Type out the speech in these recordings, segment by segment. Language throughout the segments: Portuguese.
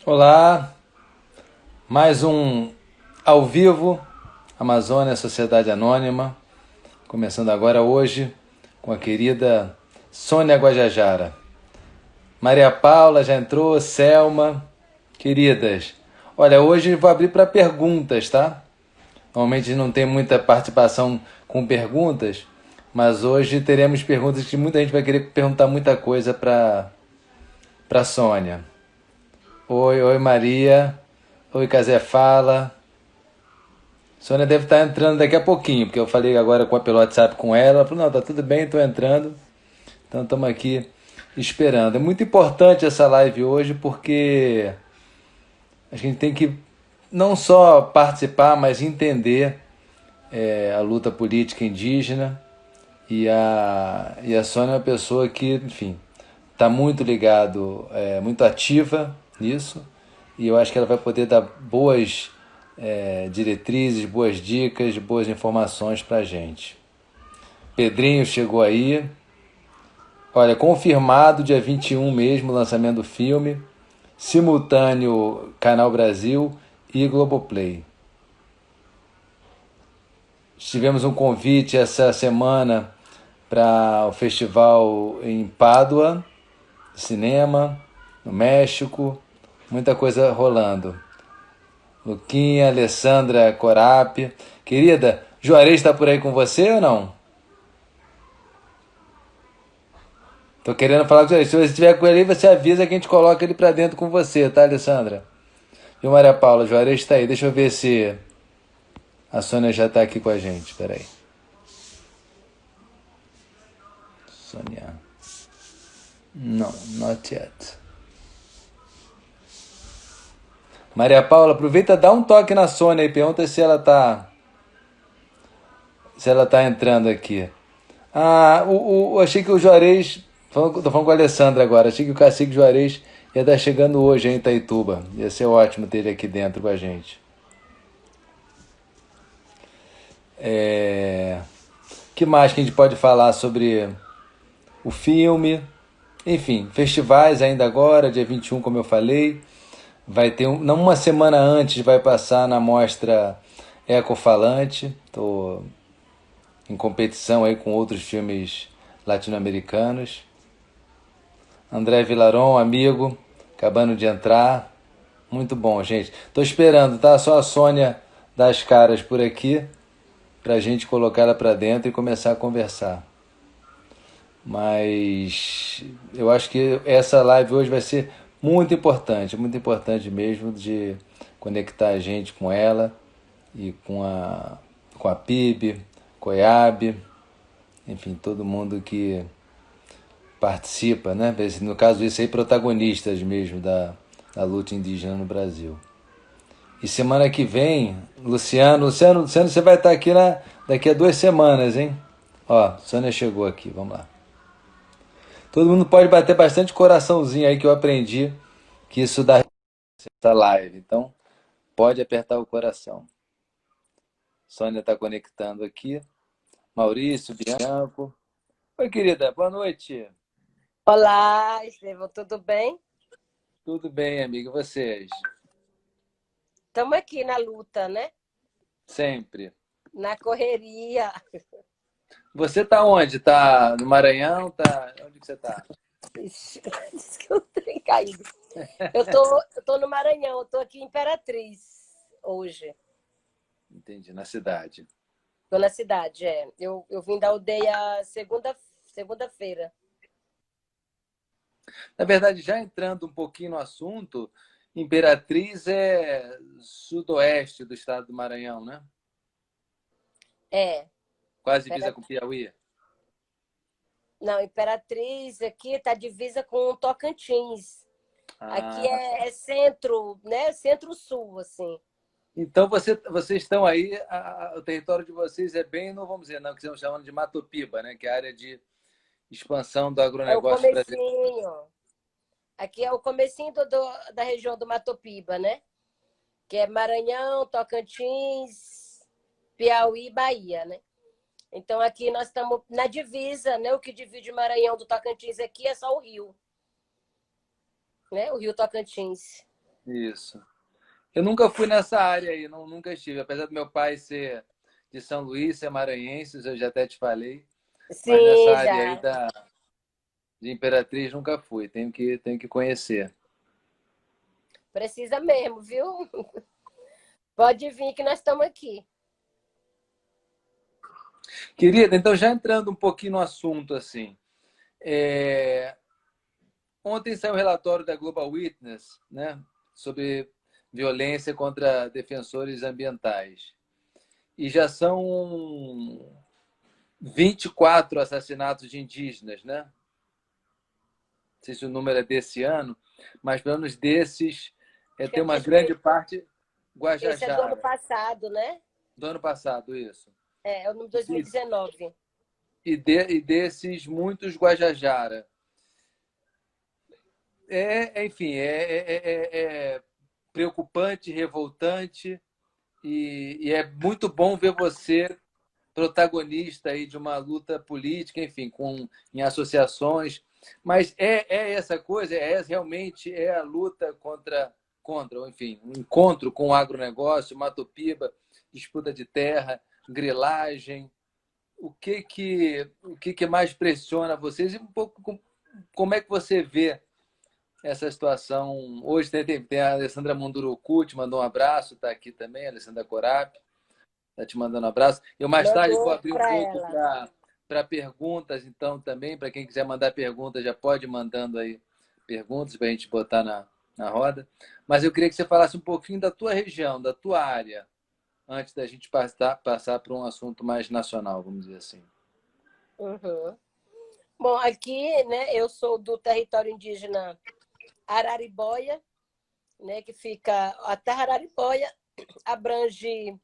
Olá, mais um ao vivo, Amazônia Sociedade Anônima, começando agora hoje com a querida Sônia Guajajara. Maria Paula já entrou, Selma, queridas. Olha, hoje vou abrir para perguntas, tá? Normalmente não tem muita participação com perguntas, mas hoje teremos perguntas que muita gente vai querer perguntar muita coisa para Sônia. Oi Maria. Oi Casé Fala. Sônia deve estar entrando daqui a pouquinho, porque eu falei agora pelo WhatsApp com ela. Ela falou, não, tá tudo bem, estou entrando. Então estamos aqui esperando. É muito importante essa live hoje porque a gente tem que não só participar, mas entender a luta política indígena. E a Sônia é uma pessoa que, enfim, está muito ligado, muito ativa nisso. E eu acho que ela vai poder dar boas diretrizes, boas dicas, boas informações para a gente. Pedrinho chegou aí. Olha, confirmado dia 21 mesmo, lançamento do filme. Simultâneo Canal Brasil e Globoplay. Tivemos um convite essa semana para o festival em Pádua, cinema, no México. Muita coisa rolando. Luquinha, Alessandra Corap. Querida, Juarez está por aí com você ou não? Tô querendo falar com você. Se você estiver com ele aí, você avisa que a gente coloca ele pra dentro com você, tá, Alessandra? E o Maria Paula, Juarez está aí. Deixa eu ver se a Sônia já tá aqui com a gente. Peraí. Sônia. Não, not yet. Maria Paula, aproveita, dá um toque na Sônia e pergunta se ela tá entrando aqui. Achei que o Juarez. Tô falando com a Alessandra agora. Achei que o Cacique Juarez ia estar chegando hoje em Itaituba. Ia ser ótimo ter ele aqui dentro com a gente. Que mais que a gente pode falar sobre o filme? Enfim, festivais ainda agora, dia 21, como eu falei. Vai ter não uma semana antes vai passar na mostra Ecofalante. Tô em competição aí com outros filmes latino-americanos. André Vilaron, amigo, acabando de entrar. Muito bom, gente. Tô esperando, tá? Só a Sônia dar as caras por aqui pra gente colocar ela pra dentro e começar a conversar. Mas eu acho que essa live hoje vai ser muito importante mesmo de conectar a gente com ela e com a PIB, Coiab, enfim, todo mundo que participa, né? No caso, isso aí, protagonistas mesmo da luta indígena no Brasil. E semana que vem, Luciano, você vai estar aqui daqui a 2 semanas, hein? Ó, Sônia chegou aqui, vamos lá. Todo mundo pode bater bastante coraçãozinho aí que eu aprendi que isso dá essa live. Então, pode apertar o coração. Sônia está conectando aqui. Maurício, Bianco. Oi, querida, boa noite. Olá, Estevão, tudo bem? Tudo bem, amiga? E vocês? Estamos aqui na luta, né? Sempre. Na correria. Você tá onde? Tá no Maranhão? Tá... Onde que você tá? Ixi, disse que eu tenho caído. Eu tô no Maranhão, eu tô aqui em Imperatriz hoje. Entendi, na cidade. Tô na cidade, é. Eu vim da aldeia segunda-feira. Na verdade, já entrando um pouquinho no assunto, Imperatriz é sudoeste do estado do Maranhão, né? É. Quase divisa Impera- com Piauí. Não, Imperatriz aqui tá divisa com Tocantins. Aqui Ah, é centro, né? Centro-sul, assim. então vocês estão aí, o território de vocês é bem, não vamos dizer, não, que estamos chamando de Matopiba, né? Que é a área de expansão do É o agronegócio brasileiro. comecinho. Aqui é o comecinho da região do Matopiba, né? Que é Maranhão, Tocantins, Piauí e Bahia, né? Então aqui nós estamos na divisa, né? O que divide Maranhão do Tocantins aqui é só o rio, né? O rio Tocantins. Isso. Eu nunca fui nessa área aí, não, nunca estive. Apesar do meu pai ser de São Luís, ser maranhense, eu já até te falei, mas nessa Sim, área aí já. de Imperatriz nunca fui. Tenho que conhecer. Precisa mesmo, viu? Pode vir que nós estamos aqui. Querida, então já entrando um pouquinho no assunto, assim, é, ontem saiu um relatório da Global Witness, né, sobre violência contra defensores ambientais. E já são 24 assassinatos de indígenas, né? Não sei se o número é desse ano, mas pelo menos desses Acho que tem uma acho que grande parte esse é do ano Guajajara, passado, né? do ano passado, isso. É o ano E, 2019. e desses, muitos Guajajara. Enfim, é preocupante, revoltante, e é muito bom ver você protagonista aí de uma luta política, enfim, em associações. Mas essa coisa, realmente é a luta enfim, um encontro com o agronegócio, Matopiba, disputa de terra, grilagem. O que mais pressiona vocês e um pouco como é que você vê essa situação? Hoje tem a Alessandra Munduruku, mandou um abraço, está aqui também, a Alessandra Corap. Está te mandando um abraço. Eu mais tarde vou Mandou abrir um para pouco ela. para perguntas, então também, para quem quiser mandar perguntas, já pode ir mandando aí perguntas para a gente botar na roda. Mas eu queria que você falasse um pouquinho da tua região, da tua área, antes da gente passar para um assunto mais nacional, vamos dizer assim. Uhum. Bom, aqui, né, eu sou do território indígena Araribóia, né, que fica. A terra Araribóia abrange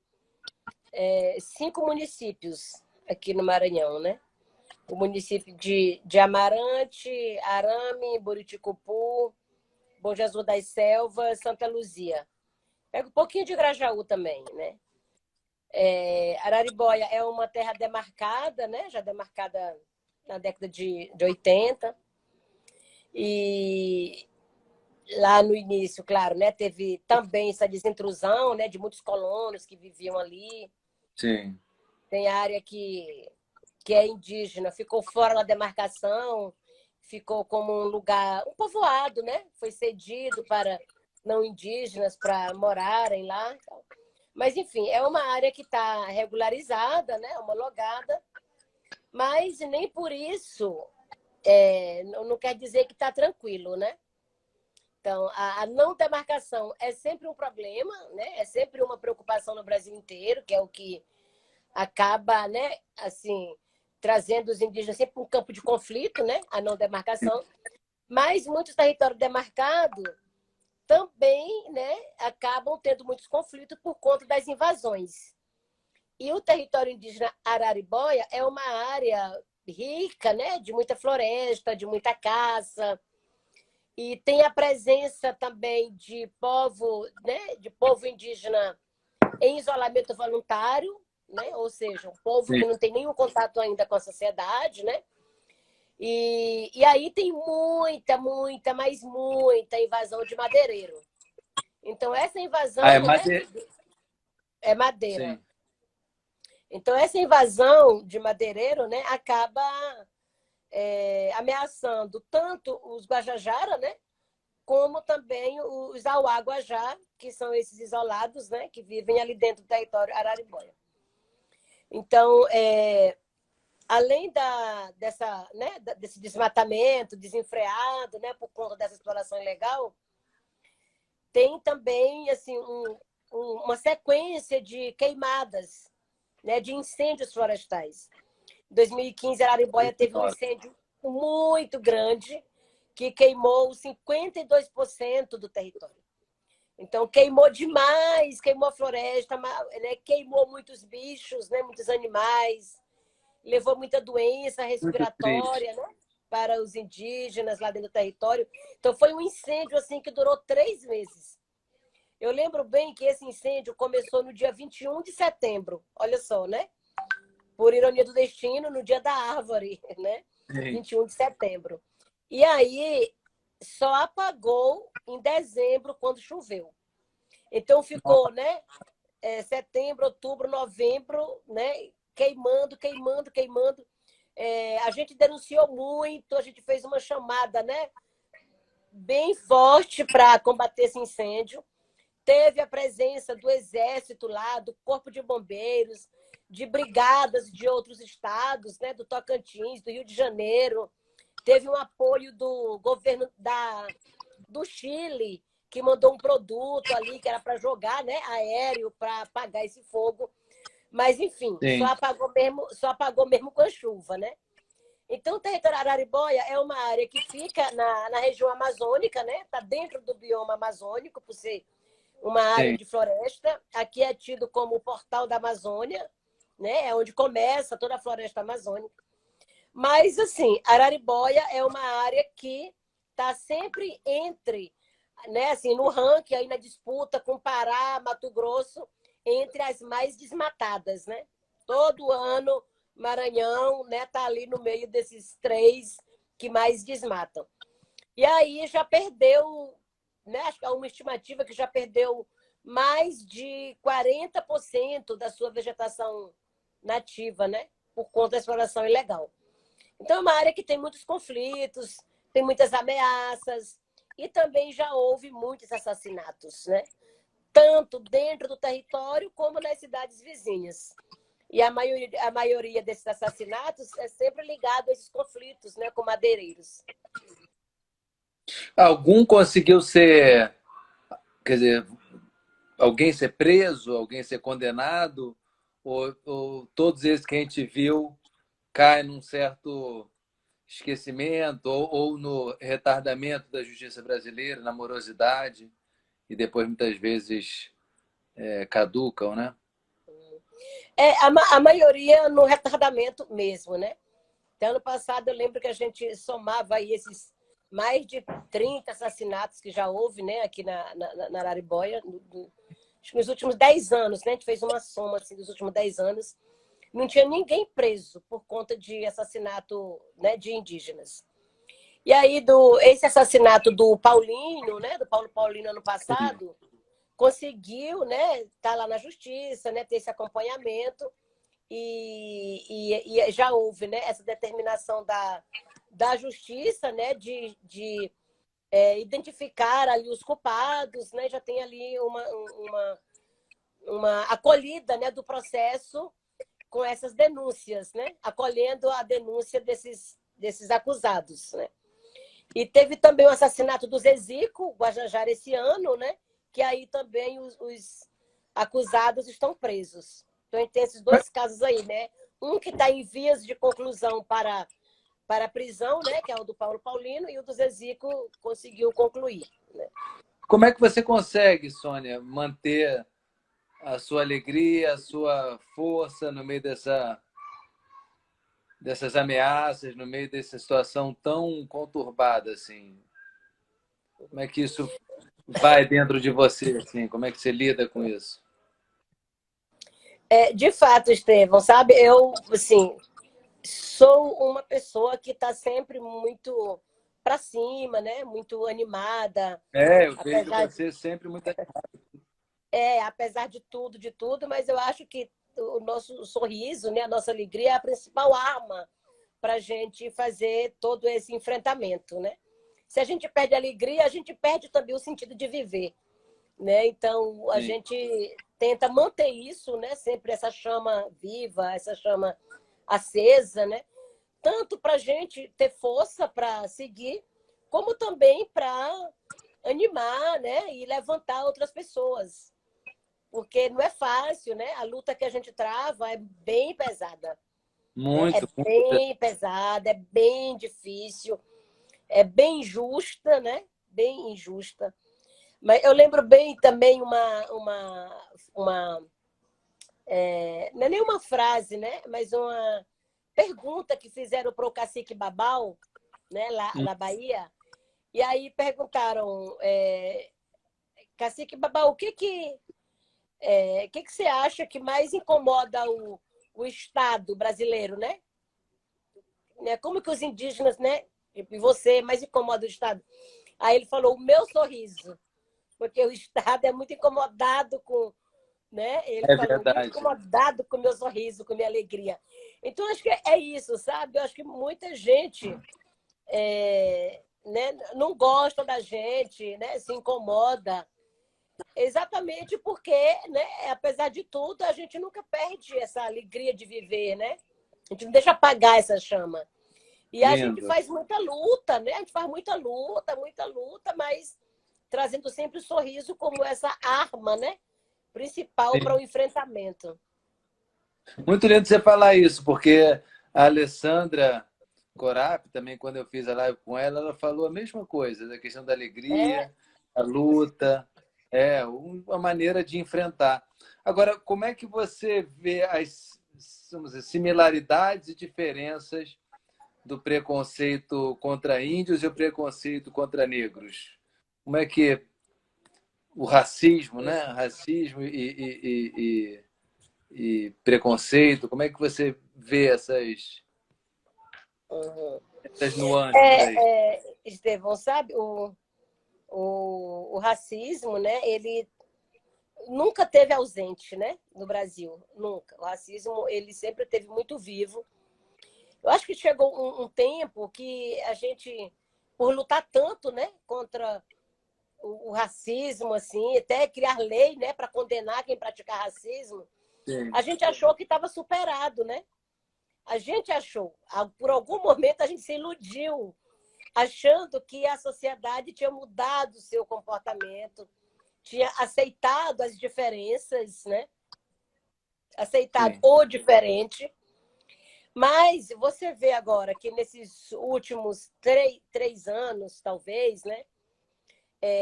5 municípios aqui no Maranhão, né? O município de Amarante, Arame, Buriticupu, Bom Jesus das Selvas, Santa Luzia. Pega um pouquinho de Grajaú também, né? Araribóia é uma terra demarcada, né? Já demarcada na década de 80. E lá no início, claro, né? Teve também essa desintrusão, né? De muitos colonos que viviam ali. Sim. Tem área que é indígena, ficou fora da demarcação, ficou como um lugar, um povoado, né? Foi cedido para não indígenas para morarem lá. Mas, enfim, é uma área que está regularizada, né? Homologada, mas nem por isso não quer dizer que está tranquilo, né? Então, a não demarcação é sempre um problema, né? É sempre uma preocupação no Brasil inteiro, que é o que acaba, né, assim, trazendo os indígenas sempre para um campo de conflito, né, a não demarcação, mas muitos territórios demarcados também, né, acabam tendo muitos conflitos por conta das invasões. E o território indígena Araribóia é uma área rica, né, de muita floresta, de muita caça, e tem a presença também de povo, né, de povo indígena em isolamento voluntário, né? Ou seja, um povo Sim. que não tem nenhum contato ainda com a sociedade, né? E aí tem muita, mas muita invasão de madeireiro. Então, essa Ah, é invasão, né, madeira. é madeira. Sim. Então, essa invasão de madeireiro, né, acaba ameaçando tanto os Guajajara, né, como também os Auá-Guajá, que são esses isolados, né, que vivem ali dentro do território Araribóia. Então, além desse desmatamento desenfreado, né, por conta dessa exploração ilegal, tem também assim, uma sequência de queimadas, né, de incêndios florestais. Em 2015, Araribóia teve um incêndio muito grande que queimou 52% do território. Então, queimou demais, queimou a floresta, né, queimou muitos bichos, né, muitos animais, levou muita doença Muito triste. respiratória, né, para os indígenas lá dentro do território. Então, foi um incêndio assim que durou 3 meses. Eu lembro bem que esse incêndio começou no dia 21 de setembro, olha só, né? Por ironia do destino, no dia da árvore, né? Sim. 21 de setembro. E aí só apagou em dezembro, quando choveu. Então ficou, né? Setembro, outubro, novembro, né? Queimando, queimando, queimando. A gente denunciou muito, a gente fez uma chamada, né? Bem forte para combater esse incêndio. Teve a presença do Exército lá, do Corpo de Bombeiros, de brigadas de outros estados, né? Do Tocantins, do Rio de Janeiro. Teve um apoio do governo do Chile, que mandou um produto ali que era para jogar, né, aéreo, para apagar esse fogo. Mas, enfim, Sim. só apagou mesmo com a chuva, né? Então, o território Araribóia é uma área que fica na região amazônica, né? Está dentro do bioma amazônico, por ser uma área Sim. de floresta. Aqui é tido como o portal da Amazônia, né? É onde começa toda a floresta amazônica. Mas, assim, Araribóia é uma área que está sempre entre, né, assim, no ranking, aí na disputa com Pará, Mato Grosso, entre as mais desmatadas, né? Todo ano, Maranhão, né, tá ali no meio desses 3 que mais desmatam. E aí já perdeu, né, acho que é uma estimativa que já perdeu mais de 40% da sua vegetação nativa, né, por conta da exploração ilegal. Então, é uma área que tem muitos conflitos, tem muitas ameaças e também já houve muitos assassinatos, né? Tanto dentro do território como nas cidades vizinhas. E a maioria desses assassinatos é sempre ligado a esses conflitos, né, com madeireiros. Algum conseguiu ser, quer dizer, alguém ser preso, alguém ser condenado, ou todos esses que a gente viu caem num certo esquecimento ou no retardamento da justiça brasileira, na morosidade, e depois muitas vezes caducam, né? A maioria no retardamento mesmo, né? Até ano passado eu lembro que a gente somava aí esses mais de 30 assassinatos que já houve, né, aqui na Araribóia, acho que nos últimos 10 anos, né? A gente fez uma soma assim, dos últimos 10 anos. Não tinha ninguém preso por conta de assassinato, né, de indígenas. E aí, esse assassinato do Paulinho, né, do Paulo Paulino, ano passado, conseguiu, né, estar lá na justiça, né, ter esse acompanhamento e já houve, né, essa determinação da justiça, né, de identificar ali os culpados, né, já tem ali uma acolhida, né, do processo com essas denúncias, né, acolhendo a denúncia desses acusados, né. E teve também o assassinato do Zezico, Guajajara, esse ano, né, que aí também os acusados estão presos. Então, tem esses 2 casos aí, né? Um que está em vias de conclusão para a prisão, né? Que é o do Paulo Paulino, e o do Zezico conseguiu concluir. Né? Como é que você consegue, Sônia, manter a sua alegria, a sua força no meio dessas ameaças, no meio dessa situação tão conturbada assim? Como é que isso vai dentro de você, assim? Como é que você lida com isso? De fato, Estevão, sabe? Eu, assim, sou uma pessoa que está sempre muito para cima, né? Muito animada. Eu vejo você sempre muito. Apesar de tudo, mas eu acho que o nosso sorriso, né? A nossa alegria é a principal arma para a gente fazer todo esse enfrentamento, né? Se a gente perde a alegria, a gente perde também o sentido de viver, né? Então, a Sim. gente tenta manter isso, né? Sempre essa chama viva, essa chama acesa, né? Tanto para a gente ter força para seguir, como também para animar, né? E levantar outras pessoas. Porque não é fácil, né? A luta que a gente trava é bem pesada. Né? É Muito, muito. bem pesada, é bem difícil, é bem injusta, né? Bem injusta. Mas eu lembro bem também uma não é nem uma frase, né? Mas uma pergunta que fizeram para o cacique Babau, né? Lá na Bahia. E aí perguntaram, cacique Babau, o que você acha que mais incomoda o Estado brasileiro, né? Como que os indígenas, né? E você mais incomoda o Estado? Aí ele falou, o meu sorriso, porque o Estado é muito incomodado com, né? Ele É falou, muito verdade. incomodado com o meu sorriso, com a minha alegria. Então, acho que é isso, sabe? Eu acho que muita gente né, não gosta da gente, né? Se incomoda. Exatamente porque, né, apesar de tudo, a gente nunca perde essa alegria de viver, né? A gente não deixa apagar essa chama. E a gente Lindo. faz muita luta, né? A gente faz muita luta, mas trazendo sempre o sorriso como essa arma, né? Principal para o Sim. enfrentamento. Muito lindo você falar isso, porque a Alessandra Corap, também quando eu fiz a live com ela, ela falou a mesma coisa, da questão da É, alegria, a luta, uma maneira de enfrentar. Agora, como é que você vê as, vamos dizer, similaridades e diferenças do preconceito contra índios e o preconceito contra negros? Como é que o racismo, né? Racismo e preconceito, como é que você vê uhum. essas nuances aí? Estevão, sabe, o racismo, né? Ele nunca teve ausente, né? No Brasil, nunca. O racismo, ele sempre teve muito vivo. Eu acho que chegou um tempo que a gente, por lutar tanto, né? Contra o racismo, assim, até criar lei, né? Para condenar quem pratica racismo, Sim, a gente achou que estava superado, né? A gente achou. Por algum momento a gente se iludiu, achando que a sociedade tinha mudado o seu comportamento, tinha aceitado as diferenças, né? Aceitado sim, o diferente. Mas você vê agora que nesses últimos três anos, talvez, né?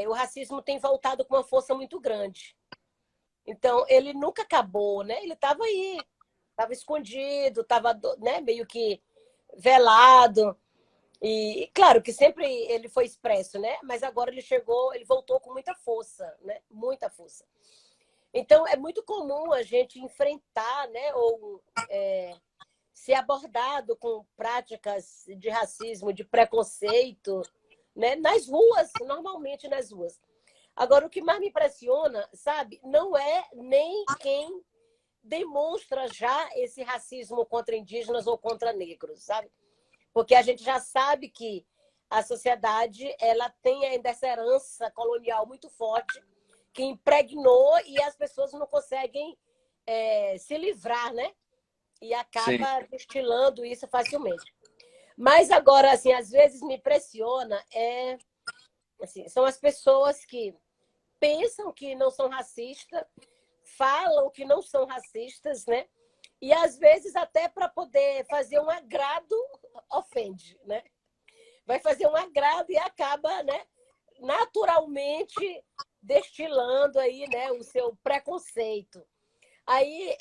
O racismo tem voltado com uma força muito grande. Então, ele nunca acabou, né? Ele estava aí, estava escondido, estava, né, meio que velado. E claro que sempre ele foi expresso, né? Mas agora ele chegou, ele voltou com muita força, né? Muita força. Então é muito comum a gente enfrentar, né? Ou ser abordado com práticas de racismo, de preconceito, né? Nas ruas, normalmente nas ruas. Agora o que mais me impressiona, sabe, não é nem quem demonstra já esse racismo contra indígenas ou contra negros, sabe? Porque a gente já sabe que a sociedade ela tem ainda essa herança colonial muito forte que impregnou e as pessoas não conseguem se livrar, né? E sim, acaba destilando isso facilmente. Mas agora, assim, às vezes me impressiona assim, são as pessoas que pensam que não são racistas, falam que não são racistas, né? E às vezes até para poder fazer um agrado ofende, né? Vai fazer um agrado e acaba, né, naturalmente destilando aí, né, o seu preconceito. Aí,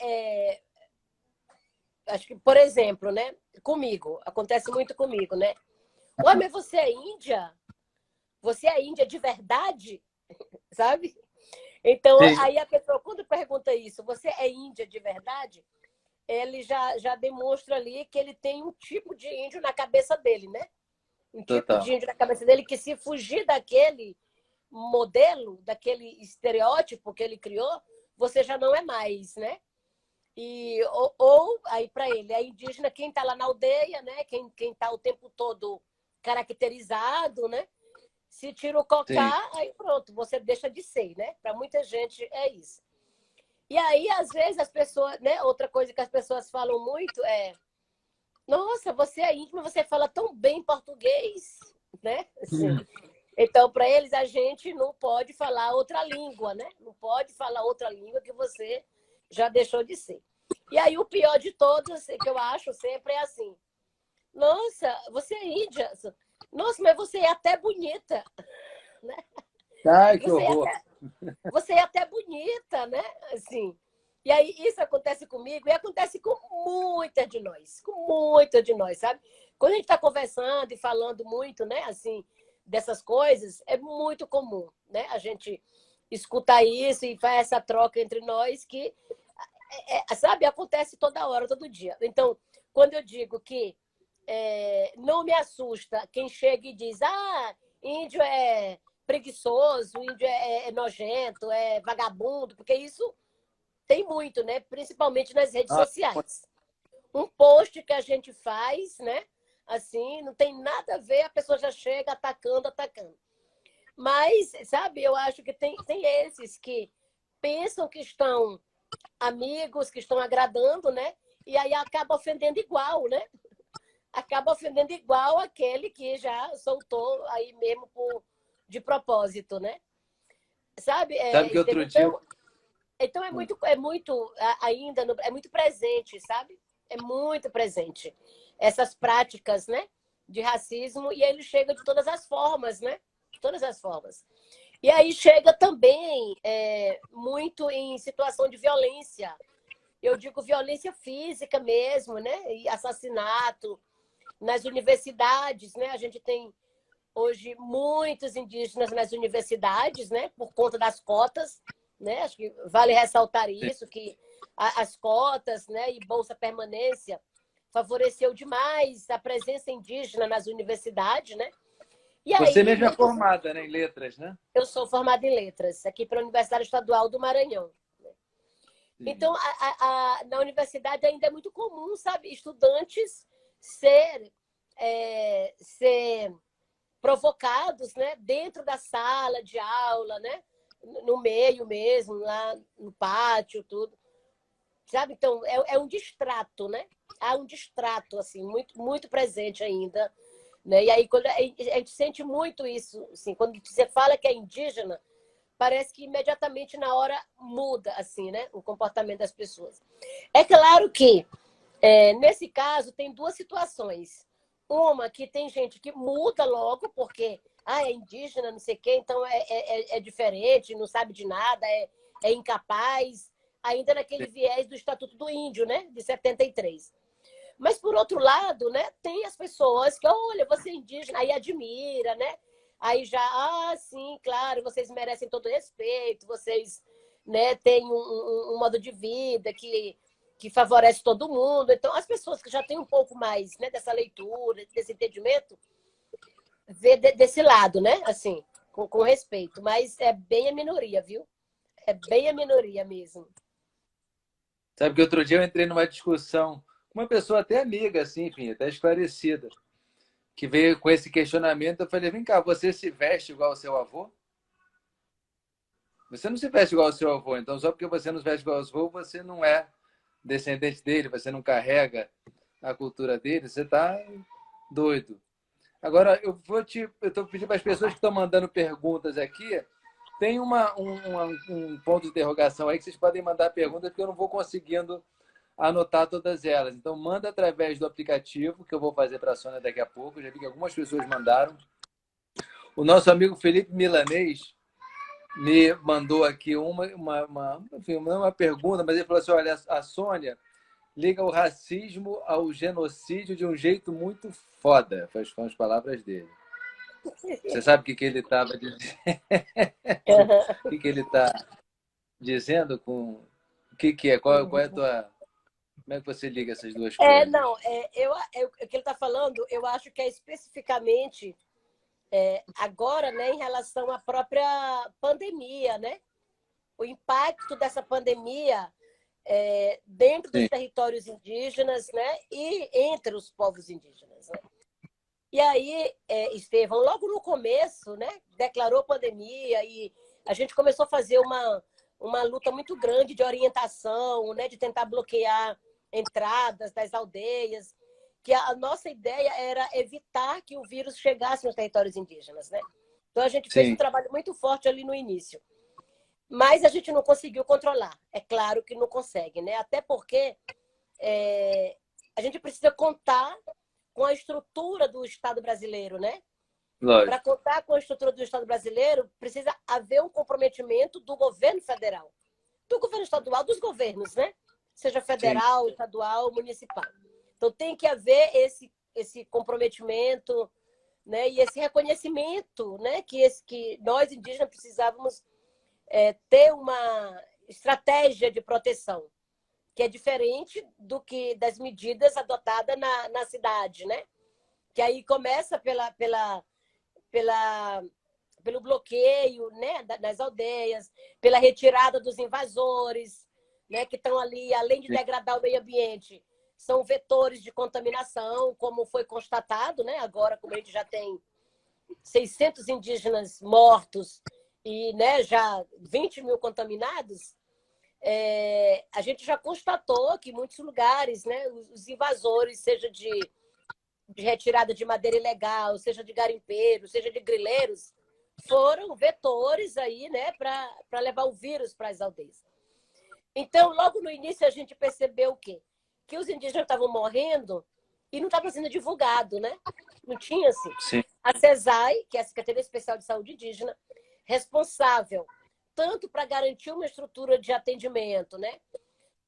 acho que, por exemplo, né, comigo, acontece muito comigo, né? Ué, mas você é índia? Você é índia de verdade? Sabe? Então, sim, aí a pessoa, quando pergunta isso, você é índia de verdade? Ele já demonstra ali que ele tem um tipo de índio na cabeça dele, né? Um tipo total. de índio na cabeça dele que se fugir daquele modelo, daquele estereótipo que ele criou, você já não é mais, né? Ou aí para ele, é indígena quem está lá na aldeia, né? Quem está o tempo todo caracterizado, né? Se tira o Sim, cocá, aí pronto, você deixa de ser, né? Para muita gente é isso. E aí, às vezes, as pessoas, né? Outra coisa que as pessoas falam muito é: nossa, você é íntima, você fala tão bem português, né? Assim, então, para eles, a gente não pode falar outra língua, né? Não pode falar outra língua que você já deixou de ser. E aí, o pior de todos, que eu acho sempre, é assim: nossa, você é índia. Nossa, mas você é até bonita, né? ai, que Você é horror. até, você é até bonita, né? Assim. E aí, isso acontece comigo e acontece com muita de nós, sabe? Quando a gente está conversando e falando muito, né, assim, dessas coisas, é muito comum, né? A gente escutar isso e faz essa troca entre nós que, sabe, acontece toda hora, todo dia. Então, quando eu digo que não me assusta quem chega e diz: ah, índio é preguiçoso, índio é nojento, é vagabundo, porque isso tem muito, né? Principalmente nas redes Ah, sociais. Um post que a gente faz, né? Assim, não tem nada a ver, a pessoa já chega atacando, atacando. Mas, sabe, eu acho que tem esses que pensam que estão amigos, que estão agradando, né? E aí acaba ofendendo igual, né? Acaba ofendendo igual aquele que já soltou aí mesmo de propósito, né? Sabe, sabe que Estevam? outro dia. Então ainda, é muito presente, sabe? É muito presente. Essas práticas, né? De racismo, e ele chega de todas as formas, né? De todas as formas. E aí chega também muito em situação de violência. Eu digo violência física mesmo, né? E assassinato nas universidades, né? A gente tem hoje muitos indígenas nas universidades, né? Por conta das cotas, né? Acho que vale ressaltar isso, que as cotas, né? E Bolsa Permanência favoreceu demais a presença indígena nas universidades, né? E Você aí, mesma é muitos... formada, né, em letras, né? Eu sou formada em letras, aqui pela Universidade Estadual do Maranhão. Sim. Então, na universidade ainda é muito comum, sabe, estudantes ser provocados, né, dentro da sala de aula, né, no meio mesmo, lá no pátio, tudo, sabe? Então, é um distrato, né? Há um distrato, assim, muito, muito presente ainda, né? E aí, quando a gente sente muito isso, assim, quando você fala que é indígena, parece que imediatamente na hora muda, assim, né? O comportamento das pessoas. É claro que, nesse caso, tem duas situações. Uma que tem gente que muda logo, porque é indígena, não sei o quê, então é diferente, não sabe de nada, é incapaz, ainda naquele viés do Estatuto do Índio, né? De 73. Mas, por outro lado, né, tem as pessoas que, olha, você é indígena, aí admira, né? Aí já, sim, claro, vocês merecem todo respeito, vocês, né, têm um modo de vida que favorece todo mundo. Então, as pessoas que já têm um pouco mais, né, dessa leitura, desse entendimento, vê desse lado, né? Assim, com respeito. Mas é bem a minoria, viu? É bem a minoria mesmo. Sabe que outro dia eu entrei numa discussão com uma pessoa até amiga, assim, enfim, até esclarecida, que veio com esse questionamento. Eu falei, vem cá, você se veste igual ao seu avô? Você não se veste igual ao seu avô, então só porque você não se veste igual ao seu avô, você não é descendente dele, você não carrega a cultura dele, você está doido. Agora, eu estou pedindo para as pessoas que estão mandando perguntas aqui, tem um ponto de interrogação aí que vocês podem mandar perguntas, porque eu não vou conseguindo anotar todas elas. Então, manda através do aplicativo, que eu vou fazer para a Sônia daqui a pouco. Eu já vi que algumas pessoas mandaram. O nosso amigo Felipe Milanês me mandou aqui enfim, não é uma pergunta, mas ele falou assim: olha, a Sônia liga o racismo ao genocídio de um jeito muito foda. Foram as palavras dele. Você sabe o que ele estava dizendo? O que ele está dizendo com o que é? Qual é a tua. Como é que você liga essas duas coisas? Não, o que ele está falando, eu acho que é especificamente agora, né, em relação à própria pandemia, né? O impacto dessa pandemia dentro dos Sim. territórios indígenas, né, e entre os povos indígenas, né? E aí, Estevão, logo no começo, né, declarou pandemia e a gente começou a fazer uma luta muito grande de orientação, né, de tentar bloquear entradas das aldeias, que a nossa ideia era evitar que o vírus chegasse nos territórios indígenas, né? Então a gente fez um Sim. trabalho muito forte ali no início. Mas a gente não conseguiu controlar. É claro que não consegue, né? Até porque a gente precisa contar com a estrutura do Estado brasileiro, né? Para Lógico. contar com a estrutura do Estado brasileiro, precisa haver um comprometimento do governo federal, do governo estadual, dos governos, né? Seja Sim. federal, estadual, municipal. Então tem que haver esse comprometimento, né? E esse reconhecimento, né? Que nós indígenas precisávamos ter uma estratégia de proteção, que é diferente do que das medidas adotadas na cidade, né? Que aí começa pelo bloqueio, né, das aldeias, pela retirada dos invasores, né, que estão ali, além de degradar o meio ambiente, são vetores de contaminação, como foi constatado, né, agora, como a gente já tem 600 indígenas mortos e, né, já 20 mil contaminados, a gente já constatou que em muitos lugares, né, os invasores, seja de retirada de madeira ilegal, seja de garimpeiros, seja de grileiros, foram vetores aí, né, para levar o vírus para as aldeias. Então, logo no início, a gente percebeu o quê? Que os indígenas estavam morrendo e não estava sendo divulgado, né? Não tinha assim. Sim. A CESAI, que é a Secretaria Especial de Saúde Indígena, responsável tanto para garantir uma estrutura de atendimento, né,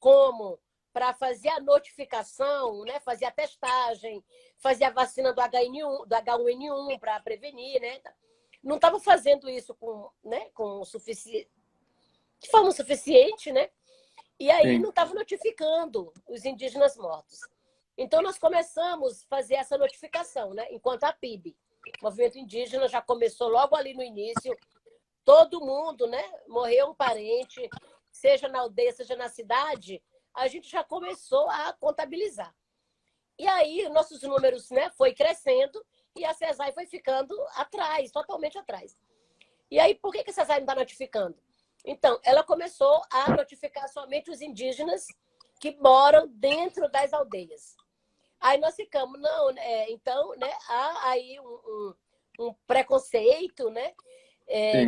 como para fazer a notificação, né, fazer a testagem, fazer a vacina do H1N1 para prevenir, né? Não estava fazendo isso né, de forma suficiente, né? E aí Sim. não estava notificando os indígenas mortos. Então, nós começamos a fazer essa notificação, né? Enquanto a PIB, o Movimento Indígena, já começou logo ali no início, todo mundo, né? Morreu um parente, seja na aldeia, seja na cidade, a gente já começou a contabilizar. E aí, nossos números, né, foi crescendo e a CESAI foi ficando atrás, totalmente atrás. E aí, por que a CESAI não está notificando? Então, ela começou a notificar somente os indígenas que moram dentro das aldeias. Aí nós ficamos, não, então, né, há aí um preconceito, né,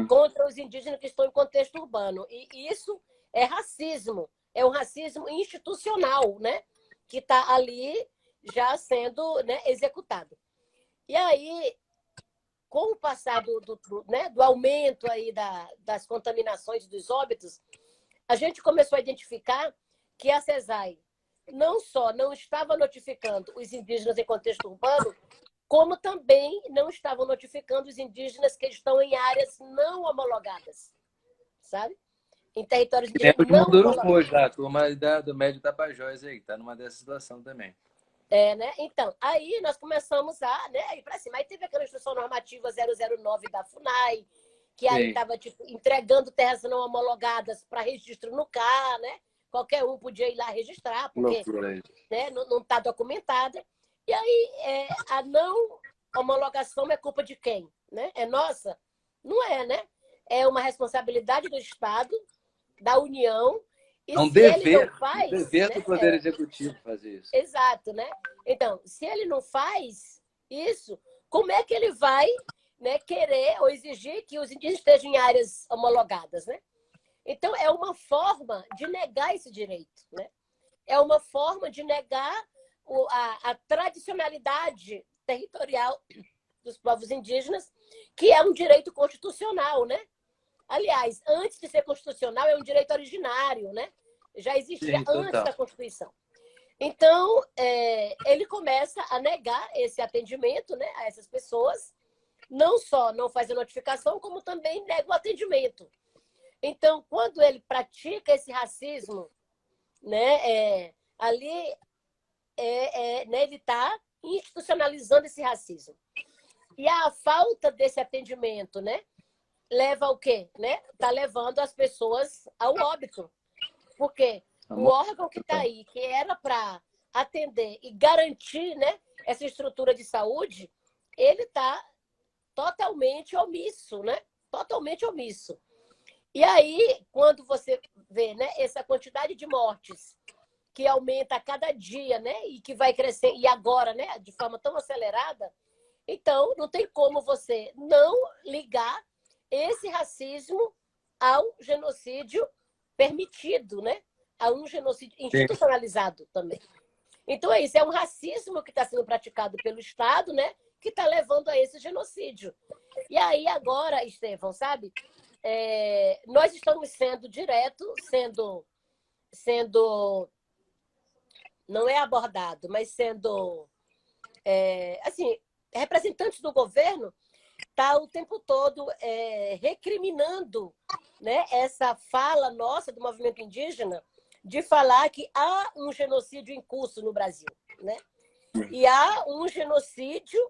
contra os indígenas que estão em contexto urbano. E isso é racismo, é um racismo institucional, né, que está ali já sendo, né, executado. E aí, com o passar do aumento aí das contaminações dos óbitos, a gente começou a identificar que a CESAI não só não estava notificando os indígenas em contexto urbano, como também não estavam notificando os indígenas que estão em áreas não homologadas, sabe? Em territórios indígenas não homologados. A turma do Médio Tapajós aí, que está numa dessa situação também. Né? Então, aí nós começamos a, né, ir para cima. Aí teve aquela instrução normativa 009 da FUNAI, que aí estava tipo, entregando terras não homologadas para registro no CAR, né? Qualquer um podia ir lá registrar, porque né, não está documentada. E aí a não homologação é culpa de quem? Né? É nossa? Não é, né? É uma responsabilidade do Estado, da União. E é um se dever, ele não faz, dever né, do Poder Executivo fazer isso. Exato, né? Então, se ele não faz isso, como é que ele vai, né, querer ou exigir que os indígenas estejam em áreas homologadas, né? Então, é uma forma de negar esse direito, né? É uma forma de negar a tradicionalidade territorial dos povos indígenas, que é um direito constitucional, né? Aliás, antes de ser constitucional, é um direito originário, né? Já existia antes da Constituição. Então, ele começa a negar esse atendimento, né, a essas pessoas, não só não faz a notificação, como também nega o atendimento. Então, quando ele pratica esse racismo, né, ali né, ele está institucionalizando esse racismo. E a falta desse atendimento, né, leva ao quê? Né? Está levando as pessoas ao óbito. Porque o órgão que está aí, que era para atender e garantir, né, essa estrutura de saúde, ele está totalmente omisso, né? Totalmente omisso. E aí, quando você vê, né, essa quantidade de mortes que aumenta a cada dia, né, e que vai crescer, e agora, né, de forma tão acelerada, então não tem como você não ligar esse racismo ao genocídio permitido, né? A um genocídio institucionalizado também. Então é isso, é um racismo que está sendo praticado pelo Estado, né? Que está levando a esse genocídio. E aí agora, Estevão, sabe? Nós estamos sendo não é abordado, mas sendo assim, representantes do governo está o tempo todo recriminando, né, essa fala nossa do movimento indígena de falar que há um genocídio em curso no Brasil, né? E há um genocídio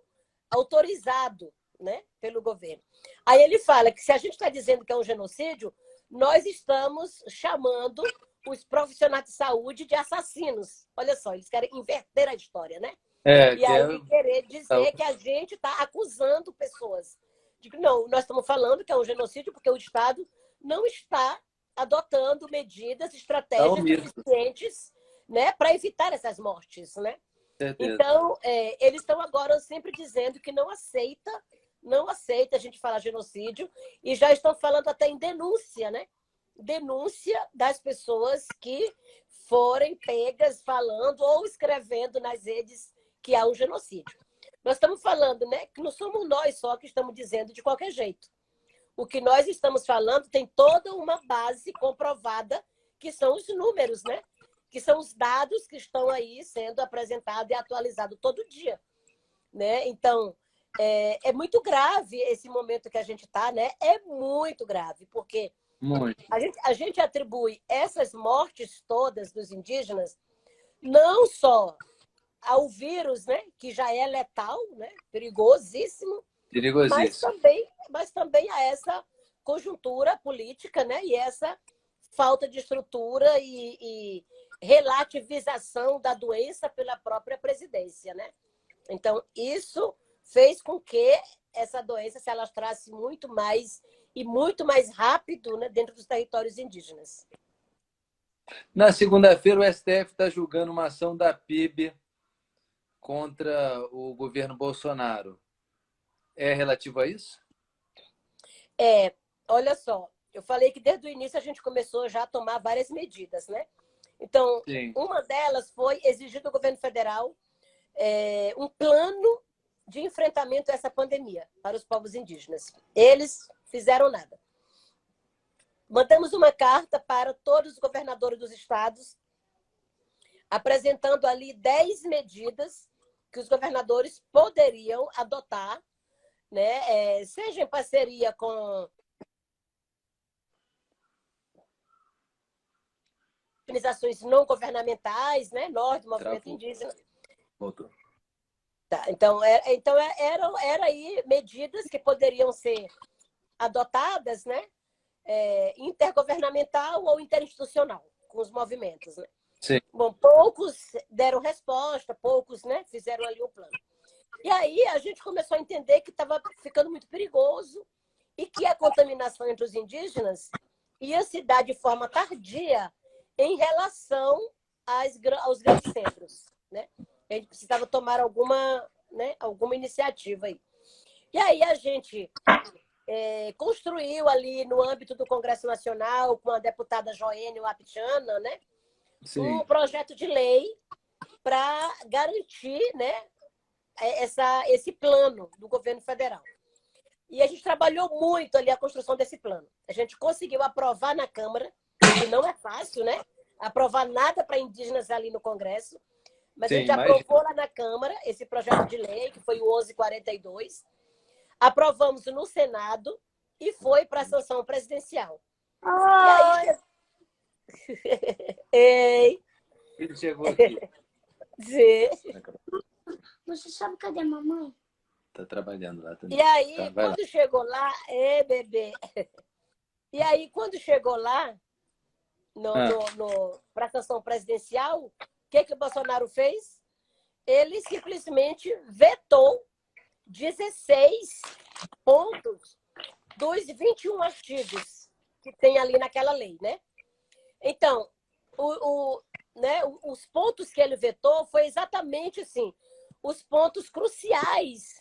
autorizado, né, pelo governo. Aí ele fala que se a gente está dizendo que é um genocídio, nós estamos chamando os profissionais de saúde de assassinos. Olha só, eles querem inverter a história, né? E aí querer dizer que a gente está acusando pessoas. De que não, nós estamos falando que é um genocídio porque o Estado não está adotando medidas, estratégias suficientes, né, para evitar essas mortes, né? Então, eles estão agora sempre dizendo que não aceita a gente falar genocídio e já estão falando até em denúncia, né? Denúncia das pessoas que forem pegas falando ou escrevendo nas redes que há um genocídio. Nós estamos falando, né, que não somos nós só que estamos dizendo de qualquer jeito. O que nós estamos falando tem toda uma base comprovada, que são os números, né? Que são os dados que estão aí sendo apresentados e atualizados todo dia, né? Então, é muito grave esse momento que a gente está, né? É muito grave, porque a gente atribui essas mortes todas dos indígenas não só ao vírus, né? Que já é letal, né? Perigosíssimo, mas também a essa conjuntura política, né? E essa falta de estrutura e relativização da doença pela própria presidência, né? Então, isso fez com que essa doença se alastrasse muito mais e muito mais rápido, né, dentro dos territórios indígenas. Na segunda-feira, o STF está julgando uma ação da PIB contra o governo Bolsonaro. É relativo a isso? Olha só, eu falei que desde o início a gente começou já a tomar várias medidas, né? Então, uma delas foi exigir do governo federal um plano de enfrentamento a essa pandemia para os povos indígenas. Eles fizeram nada. Mandamos uma carta para todos os governadores dos estados, apresentando ali 10 medidas que os governadores poderiam adotar, né? Seja em parceria com organizações não governamentais, né? Nós, do movimento indígena. Voltou. Tá, então, eram aí medidas que poderiam ser adotadas, né? Intergovernamental ou interinstitucional, com os movimentos, né? Sim. Bom, poucos deram resposta, poucos, né, fizeram ali o plano. E aí a gente começou a entender que estava ficando muito perigoso e que a contaminação entre os indígenas ia se dar de forma tardia em relação aos grandes centros, né? A gente precisava tomar alguma iniciativa aí. E aí a gente construiu ali no âmbito do Congresso Nacional, com a deputada Joênia Wapichana, né? Um projeto de lei para garantir, né, esse plano do governo federal. E a gente trabalhou muito ali a construção desse plano. A gente conseguiu aprovar na Câmara, que não é fácil, né? Aprovar nada para indígenas ali no Congresso, mas a gente aprovou lá na Câmara esse projeto de lei, que foi o 1142. Aprovamos no Senado e foi para a sanção presidencial. E aí... Ei! Ele chegou aqui. Você sabe cadê a mamãe? Tá trabalhando lá também. E aí, quando chegou lá... bebê! E aí, quando chegou lá, para a sanção presidencial, o que o Bolsonaro fez? Ele simplesmente vetou 16 pontos dos 21 artigos que tem ali naquela lei, né? Então, os pontos que ele vetou foi exatamente assim, os pontos cruciais,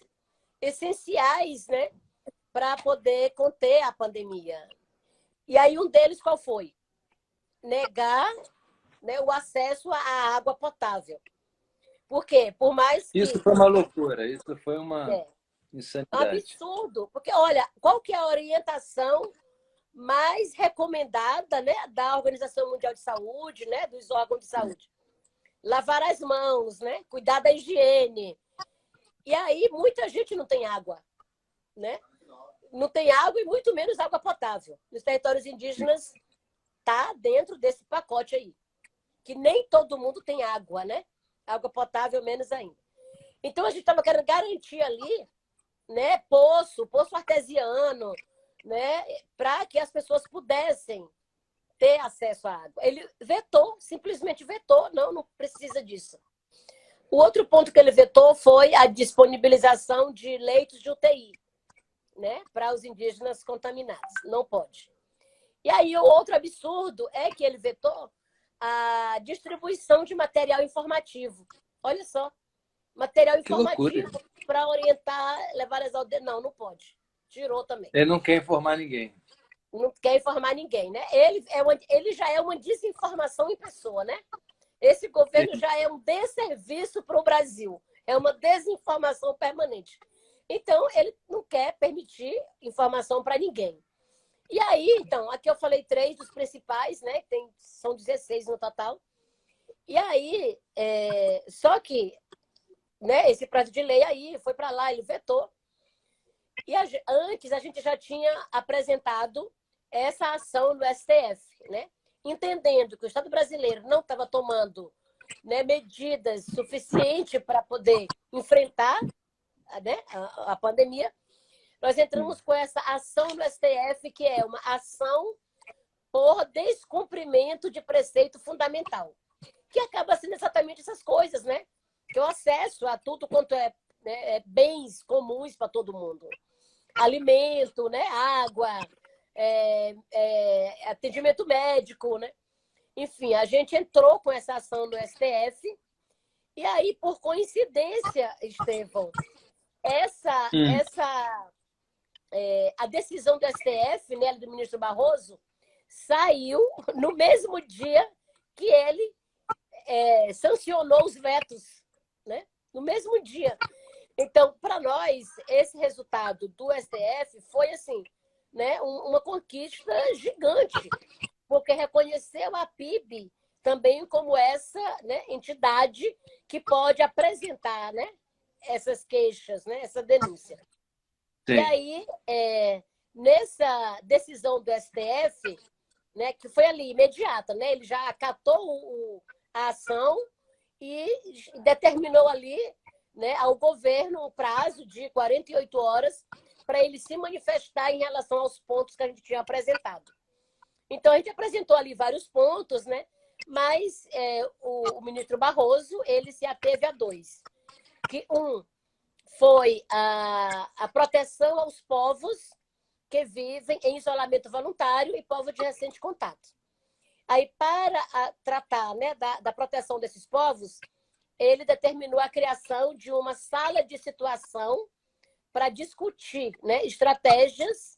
essenciais, né, para poder conter a pandemia. E aí um deles qual foi? Negar, né, o acesso à água potável. Por quê? Por mais que... Isso foi uma loucura, isso foi uma insanidade. Absurdo, porque olha, qual que é a orientação mais recomendada, né, da Organização Mundial de Saúde, né, dos órgãos de saúde? Lavar as mãos, né, cuidar da higiene. E aí muita gente não tem água, né? Não tem água e muito menos água potável. Nos territórios indígenas tá dentro desse pacote aí, que nem todo mundo tem água, né? Água potável menos ainda. Então a gente estava querendo garantir ali né, poço artesiano, né, para que as pessoas pudessem ter acesso à água. Ele vetou, simplesmente vetou, não precisa disso. O outro ponto que ele vetou foi a disponibilização de leitos de UTI, né, para os indígenas contaminados. Não pode. E aí o outro absurdo é que ele vetou a distribuição de material informativo. Olha só, material informativo para orientar, levar as aldeias. Não pode. Tirou também. Ele não quer informar ninguém. Não quer informar ninguém, né? Ele já é uma desinformação em pessoa, né? Esse governo já é um desserviço para o Brasil. É uma desinformação permanente. Então, ele não quer permitir informação para ninguém. E aí, então, aqui eu falei 3 dos principais, né? São 16 no total. E aí, só que, né, esse projeto de lei aí foi para lá, ele vetou. E antes a gente já tinha apresentado essa ação no STF, né? Entendendo que o Estado brasileiro não estava tomando, né, medidas suficientes para poder enfrentar, né, a pandemia, nós entramos com essa ação no STF, que é uma ação por descumprimento de preceito fundamental, que acaba sendo exatamente essas coisas, né? Que o acesso a tudo quanto né, bens comuns para todo mundo. Alimento, né? Água, atendimento médico, né? Enfim, a gente entrou com essa ação no STF e aí, por coincidência, Estevão, a decisão do STF, né, do ministro Barroso, saiu no mesmo dia que ele sancionou os vetos, né? No mesmo dia. Então, para nós, esse resultado do STF foi assim, né, uma conquista gigante, porque reconheceu a PIB também como essa, né, entidade que pode apresentar, né, essas queixas, né, essa denúncia. Sim. E aí, nessa decisão do STF, né, que foi ali imediata, né, ele já acatou a ação e determinou ali, né, ao governo um prazo de 48 horas para ele se manifestar em relação aos pontos que a gente tinha apresentado. Então, a gente apresentou ali vários pontos, né, mas o ministro Barroso ele se ateve a 2. Que foi a proteção aos povos que vivem em isolamento voluntário e povos de recente contato. Aí, para tratar, né, da proteção desses povos, ele determinou a criação de uma sala de situação para discutir, né, estratégias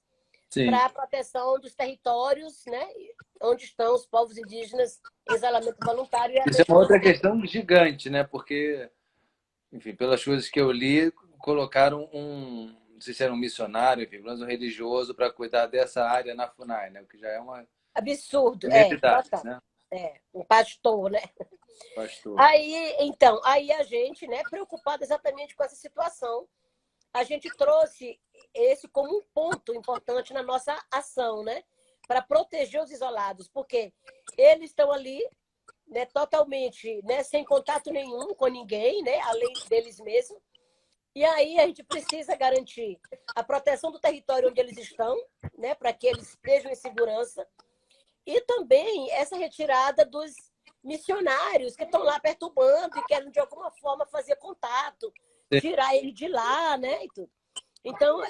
para a proteção dos territórios, né, onde estão os povos indígenas em isolamento voluntário. Isso é uma outra questão gigante, né? Porque, enfim, pelas coisas que eu li, colocaram não sei se era um missionário, enfim, mas um religioso para cuidar dessa área na FUNAI, né? O que já é uma absurdo, né? Um pastor, né? Pastor. Aí a gente, né, preocupado exatamente com essa situação, a gente trouxe esse como um ponto importante na nossa ação, né? Para proteger os isolados, porque eles estão ali, né, totalmente, né, sem contato nenhum com ninguém, né, além deles mesmos. E aí a gente precisa garantir a proteção do território onde eles estão, né, para que eles estejam em segurança, e também essa retirada dos missionários que estão lá perturbando e querem de alguma forma fazer contato, tirar ele de lá, né, e tudo. Então,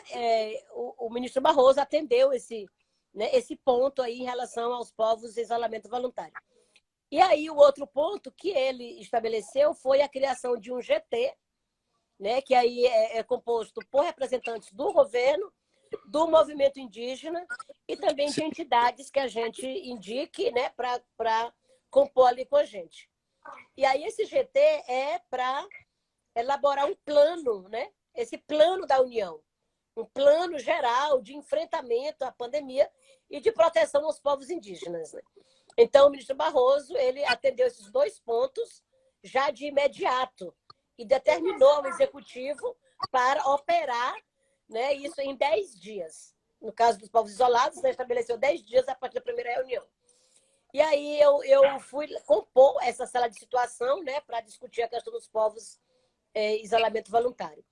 o ministro Barroso atendeu esse ponto aí em relação aos povos em isolamento voluntário. E aí o outro ponto que ele estabeleceu foi a criação de um GT, né, que aí é composto por representantes do governo, do movimento indígena e também de entidades que a gente indique, né, para compor ali com a gente. E aí esse GT é para elaborar um plano, né, esse plano da União, um plano geral de enfrentamento à pandemia e de proteção aos povos indígenas, né? Então, o ministro Barroso ele atendeu esses 2 pontos já de imediato e determinou ao executivo para operar, né, isso em 10 dias. No caso dos povos isolados, né, estabeleceu 10 dias a partir da primeira reunião. E aí eu fui compor essa sala de situação, né, para discutir a questão dos povos em isolamento voluntário.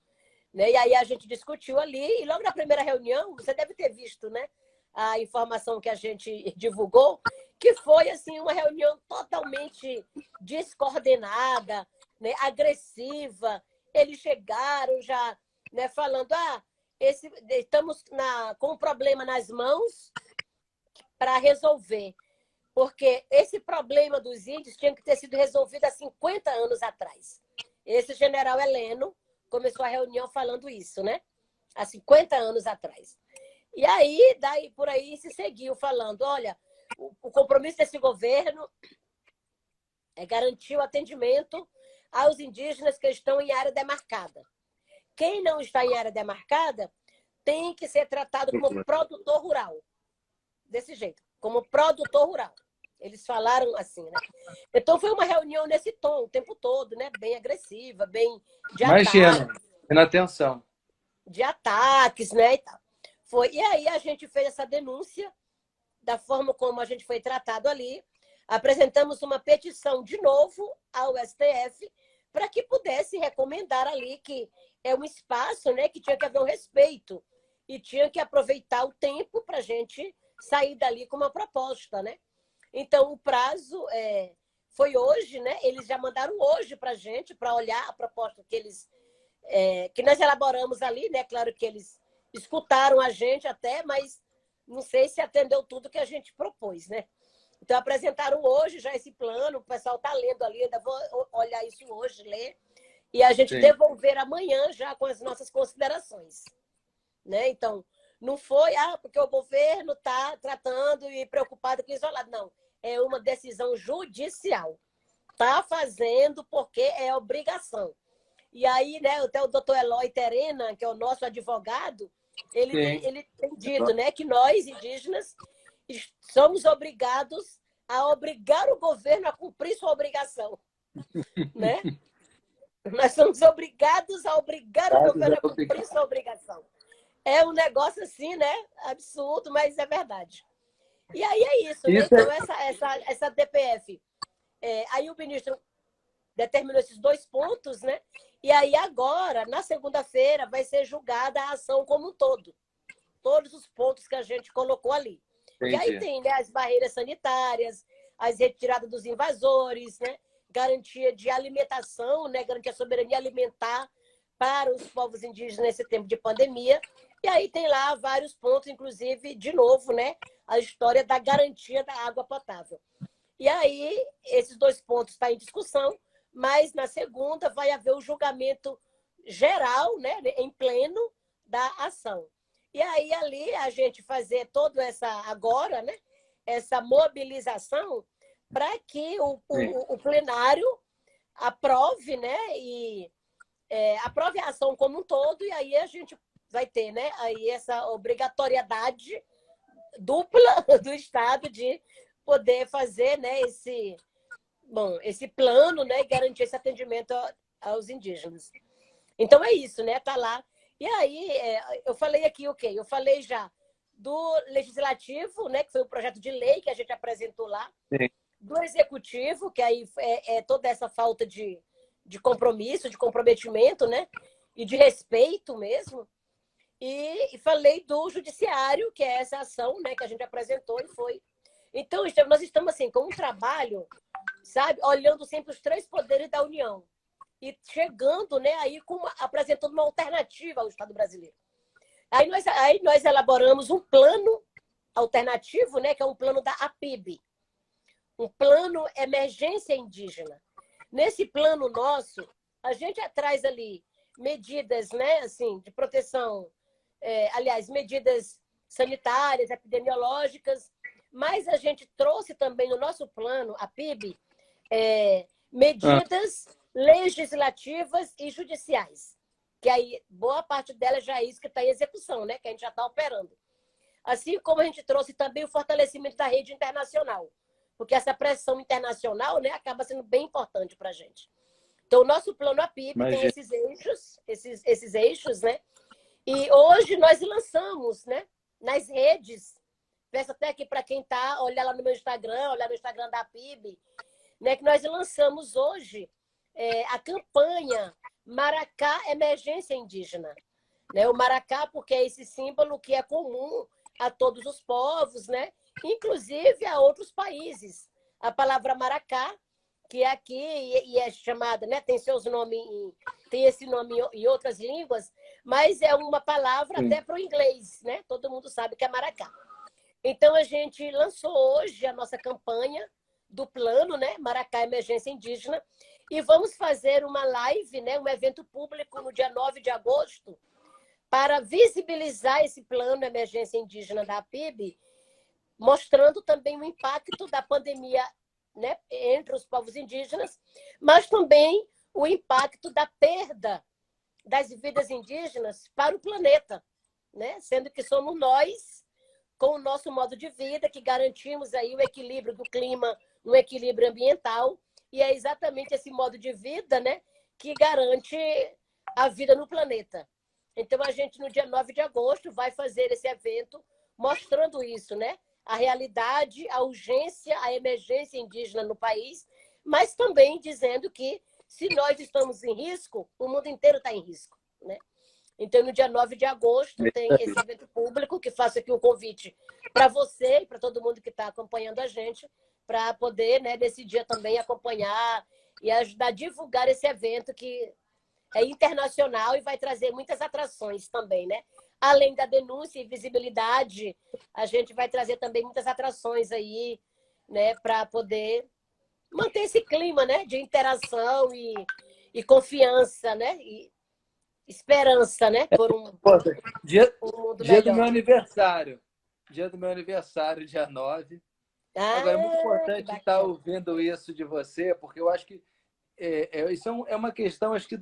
né? E aí a gente discutiu ali, e logo na primeira reunião, você deve ter visto, né, a informação que a gente divulgou, que foi assim uma reunião totalmente descoordenada, né, agressiva. Eles chegaram já, né, falando: estamos com um problema nas mãos para resolver, porque esse problema dos índios tinha que ter sido resolvido há 50 anos atrás. Esse general Heleno começou a reunião falando isso, né? Há 50 anos atrás. E aí, daí por aí se seguiu falando: olha, o compromisso desse governo é garantir o atendimento aos indígenas que estão em área demarcada. Quem não está em área demarcada tem que ser tratado como produtor rural. Desse jeito, como produtor rural. Eles falaram assim, né? Então foi uma reunião nesse tom o tempo todo, né? Bem agressiva, bem de Imagina, ataque, tendo atenção. de ataques, né? E tal. E aí a gente fez essa denúncia da forma como a gente foi tratado ali. Apresentamos uma petição de novo ao STF para que pudesse recomendar ali que é um espaço, né, que tinha que haver um respeito e tinha que aproveitar o tempo para a gente sair dali com uma proposta, né? Então, o prazo foi hoje, né? Eles já mandaram hoje para a gente, para olhar a proposta que nós elaboramos ali, né? Claro que eles escutaram a gente até, mas não sei se atendeu tudo que a gente propôs, né? Então, apresentaram hoje já esse plano, o pessoal está lendo ali, ainda vou olhar isso hoje, ler, e a gente devolver amanhã já com as nossas considerações, né? Então, não foi porque o governo está tratando e preocupado com isolado, não. É uma decisão judicial. Está fazendo porque é obrigação. E aí, né, até o doutor Eloy Terena, que é o nosso advogado, ele tem dito, né, que nós, indígenas, somos obrigados a obrigar o governo a cumprir sua obrigação, né? Nós somos obrigados a obrigar o governo a cumprir sua obrigação. É um negócio assim, né? Absurdo, mas é verdade. E aí é isso, né? Então, essa DPF. Aí o ministro determinou esses 2 pontos, né? E aí agora, na segunda-feira, vai ser julgada a ação como um todo. Todos os pontos que a gente colocou ali. Entendi. E aí tem, né, as barreiras sanitárias, as retiradas dos invasores, né? Garantia de alimentação, né? Garantia a soberania alimentar para os povos indígenas nesse tempo de pandemia. E aí tem lá vários pontos, inclusive, de novo, né? A história da garantia da água potável. E aí, esses 2 pontos estão em discussão, mas na segunda vai haver o julgamento geral, né? Em pleno da ação. E aí, ali, a gente fazer toda agora, né? Essa mobilização para que o plenário aprove, né? E aprove a ação como um todo, e aí a gente vai ter, né, aí essa obrigatoriedade dupla do Estado de poder fazer, né, esse plano, né, e garantir esse atendimento aos indígenas. Então é isso, né, tá lá. E aí eu falei aqui o quê? Eu falei já do legislativo, né, que foi o projeto de lei que a gente apresentou lá, do executivo, que aí toda essa falta de compromisso, de comprometimento, né, e de respeito mesmo. E falei do judiciário, que é essa ação, né, que a gente apresentou e foi. Então, nós estamos assim, com um trabalho, sabe, olhando sempre os 3 poderes da União e chegando, né, aí apresentando uma alternativa ao Estado brasileiro. Aí nós elaboramos um plano alternativo, né, que é um plano da APIB, um plano emergência indígena. Nesse plano nosso, a gente traz ali medidas, né, assim, de proteção, aliás, medidas sanitárias, epidemiológicas, mas a gente trouxe também no nosso plano, a PIB, medidas legislativas e judiciais, que aí boa parte dela já é isso que está em execução, né, que a gente já está operando. Assim como a gente trouxe também o fortalecimento da rede internacional, porque essa pressão internacional, né, acaba sendo bem importante para a gente. Então, o nosso plano APIB tem esses eixos, né? E hoje nós lançamos, né, nas redes, peço até aqui para quem está, olhar lá no meu Instagram, olhar no Instagram da APIB, né, que nós lançamos hoje a campanha Maracá, emergência indígena. Né? O maracá, porque é esse símbolo que é comum a todos os povos, né? Inclusive a outros países. A palavra maracá, que é aqui e é chamada, né? Tem seus nomes, tem esse nome em outras línguas, mas é uma palavra até para o inglês, né? Todo mundo sabe que é maracá. Então a gente lançou hoje a nossa campanha do plano, né? Maracá Emergência Indígena, e vamos fazer uma live, né? Um evento público no dia 9 de agosto, para visibilizar esse plano Emergência Indígena da APIB, mostrando também o impacto da pandemia, né, entre os povos indígenas, mas também o impacto da perda das vidas indígenas para o planeta, né? Sendo que somos nós, com o nosso modo de vida, que garantimos aí o equilíbrio do clima, um equilíbrio ambiental, e é exatamente esse modo de vida, né, que garante a vida no planeta. Então, a gente, no dia 9 de agosto, vai fazer esse evento mostrando isso, né? A realidade, a urgência, a emergência indígena no país, mas também dizendo que, se nós estamos em risco, o mundo inteiro está em risco, né? Então, no dia 9 de agosto, tem esse evento público, que faço aqui o convite para você e para todo mundo que está acompanhando a gente, para poder, né, nesse dia também acompanhar e ajudar a divulgar esse evento que é internacional e vai trazer muitas atrações também, né? Além da denúncia e visibilidade, a gente vai trazer também muitas atrações aí, né, para poder manter esse clima, né, de interação e confiança, né, e esperança, né, por um mundo Dia do meu melhor. aniversário. Dia do meu aniversário, dia 9. Agora, é muito importante estar ouvindo isso de você, porque eu acho que isso é uma questão, acho que,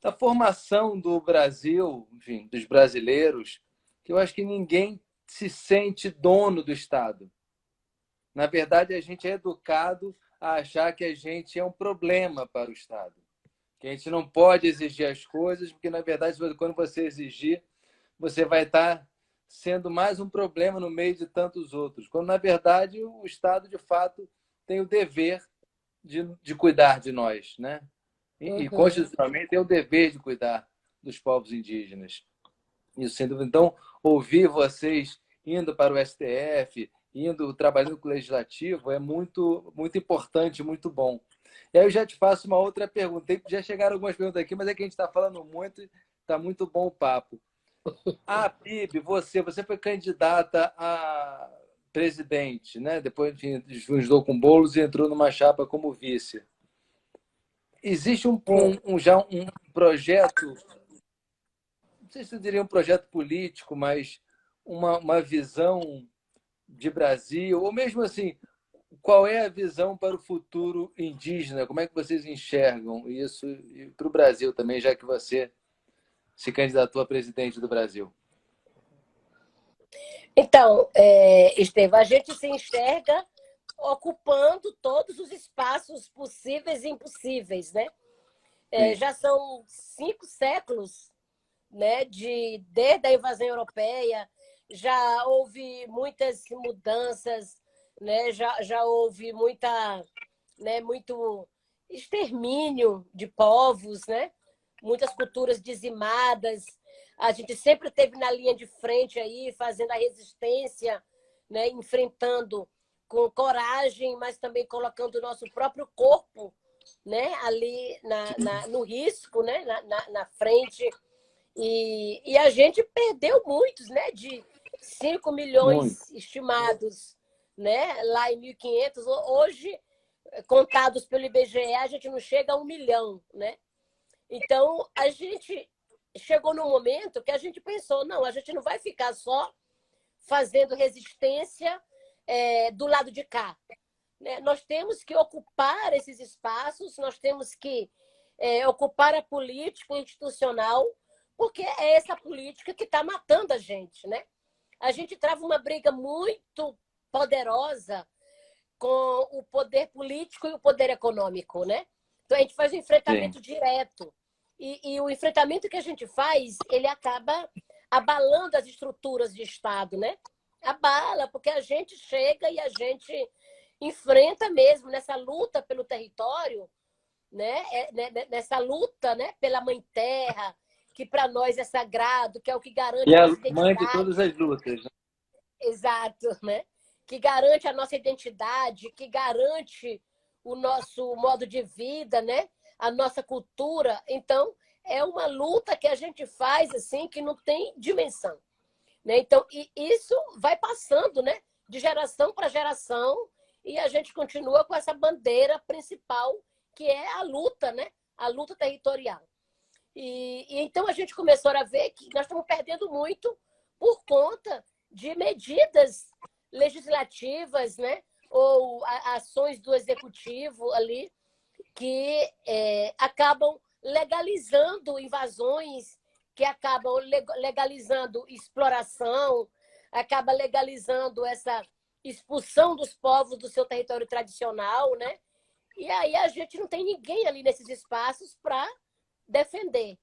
da formação do Brasil, enfim, dos brasileiros, que eu acho que ninguém se sente dono do Estado. Na verdade, a gente é educado a achar que a gente é um problema para o Estado, que a gente não pode exigir as coisas, porque, na verdade, quando você exigir, você vai estar sendo mais um problema no meio de tantos outros, quando, na verdade, o Estado, de fato, tem o dever de cuidar de nós, né? E constitucionalmente tem o dever de cuidar dos povos indígenas. Isso, sem dúvida. Então, ouvir vocês indo para o STF, trabalhando com o Legislativo, é muito, muito importante, muito bom. E aí eu já te faço uma outra pergunta. Já chegaram algumas perguntas aqui, mas é que a gente está falando muito, está muito bom o papo. A PIB, você foi candidata a presidente, né? Depois, enfim, juntou com Boulos e entrou numa chapa como vice. Existe já um projeto, não sei se eu diria um projeto político, mas uma visão de Brasil, ou mesmo assim, qual é a visão para o futuro indígena? Como é que vocês enxergam isso e para o Brasil também, já que você se candidatou a presidente do Brasil? Então, Estevam, a gente se enxerga ocupando todos os espaços possíveis e impossíveis, né? Já são 5 séculos, né, desde a invasão europeia, já houve muitas mudanças, né? Já houve muito extermínio de povos, né? Muitas culturas dizimadas. A gente sempre esteve na linha de frente aí, fazendo a resistência, né? Enfrentando com coragem, mas também colocando o nosso próprio corpo, né? Ali no risco, né? Na frente. E a gente perdeu muitos, né? De 5 milhões estimados, né? Lá em 1500. Hoje, contados pelo IBGE, a gente não chega a 1 milhão, né? Então, a gente chegou num momento que a gente pensou, não, a gente não vai ficar só fazendo resistência do lado de cá, né? Nós temos que ocupar esses espaços, nós temos que ocupar a política institucional, porque é essa política que está matando a gente, né? A gente trava uma briga muito poderosa com o poder político e o poder econômico, né? Então, a gente faz um enfrentamento direto. E o enfrentamento que a gente faz, ele acaba abalando as estruturas de Estado, né? Abala, porque a gente chega e a gente enfrenta mesmo nessa luta pelo território, né? Nessa luta, né? Pela Mãe Terra, que para nós é sagrado, que é o que garante E a a nossa mãe de todas identidade. as lutas, né? Exato, né? Que garante a nossa identidade, que garante o nosso modo de vida, né? A nossa cultura. Então, é uma luta que a gente faz assim que não tem dimensão, né? Então, e isso vai passando, né? De geração para geração, e a gente continua com essa bandeira principal, que é a luta, né? A luta territorial. E então a gente começou a ver que nós estamos perdendo muito por conta de medidas legislativas, né? Ou ações do executivo ali que acabam legalizando invasões, que acabam legalizando exploração, acaba legalizando essa expulsão dos povos do seu território tradicional, né? E aí a gente não tem ninguém ali nesses espaços para defender.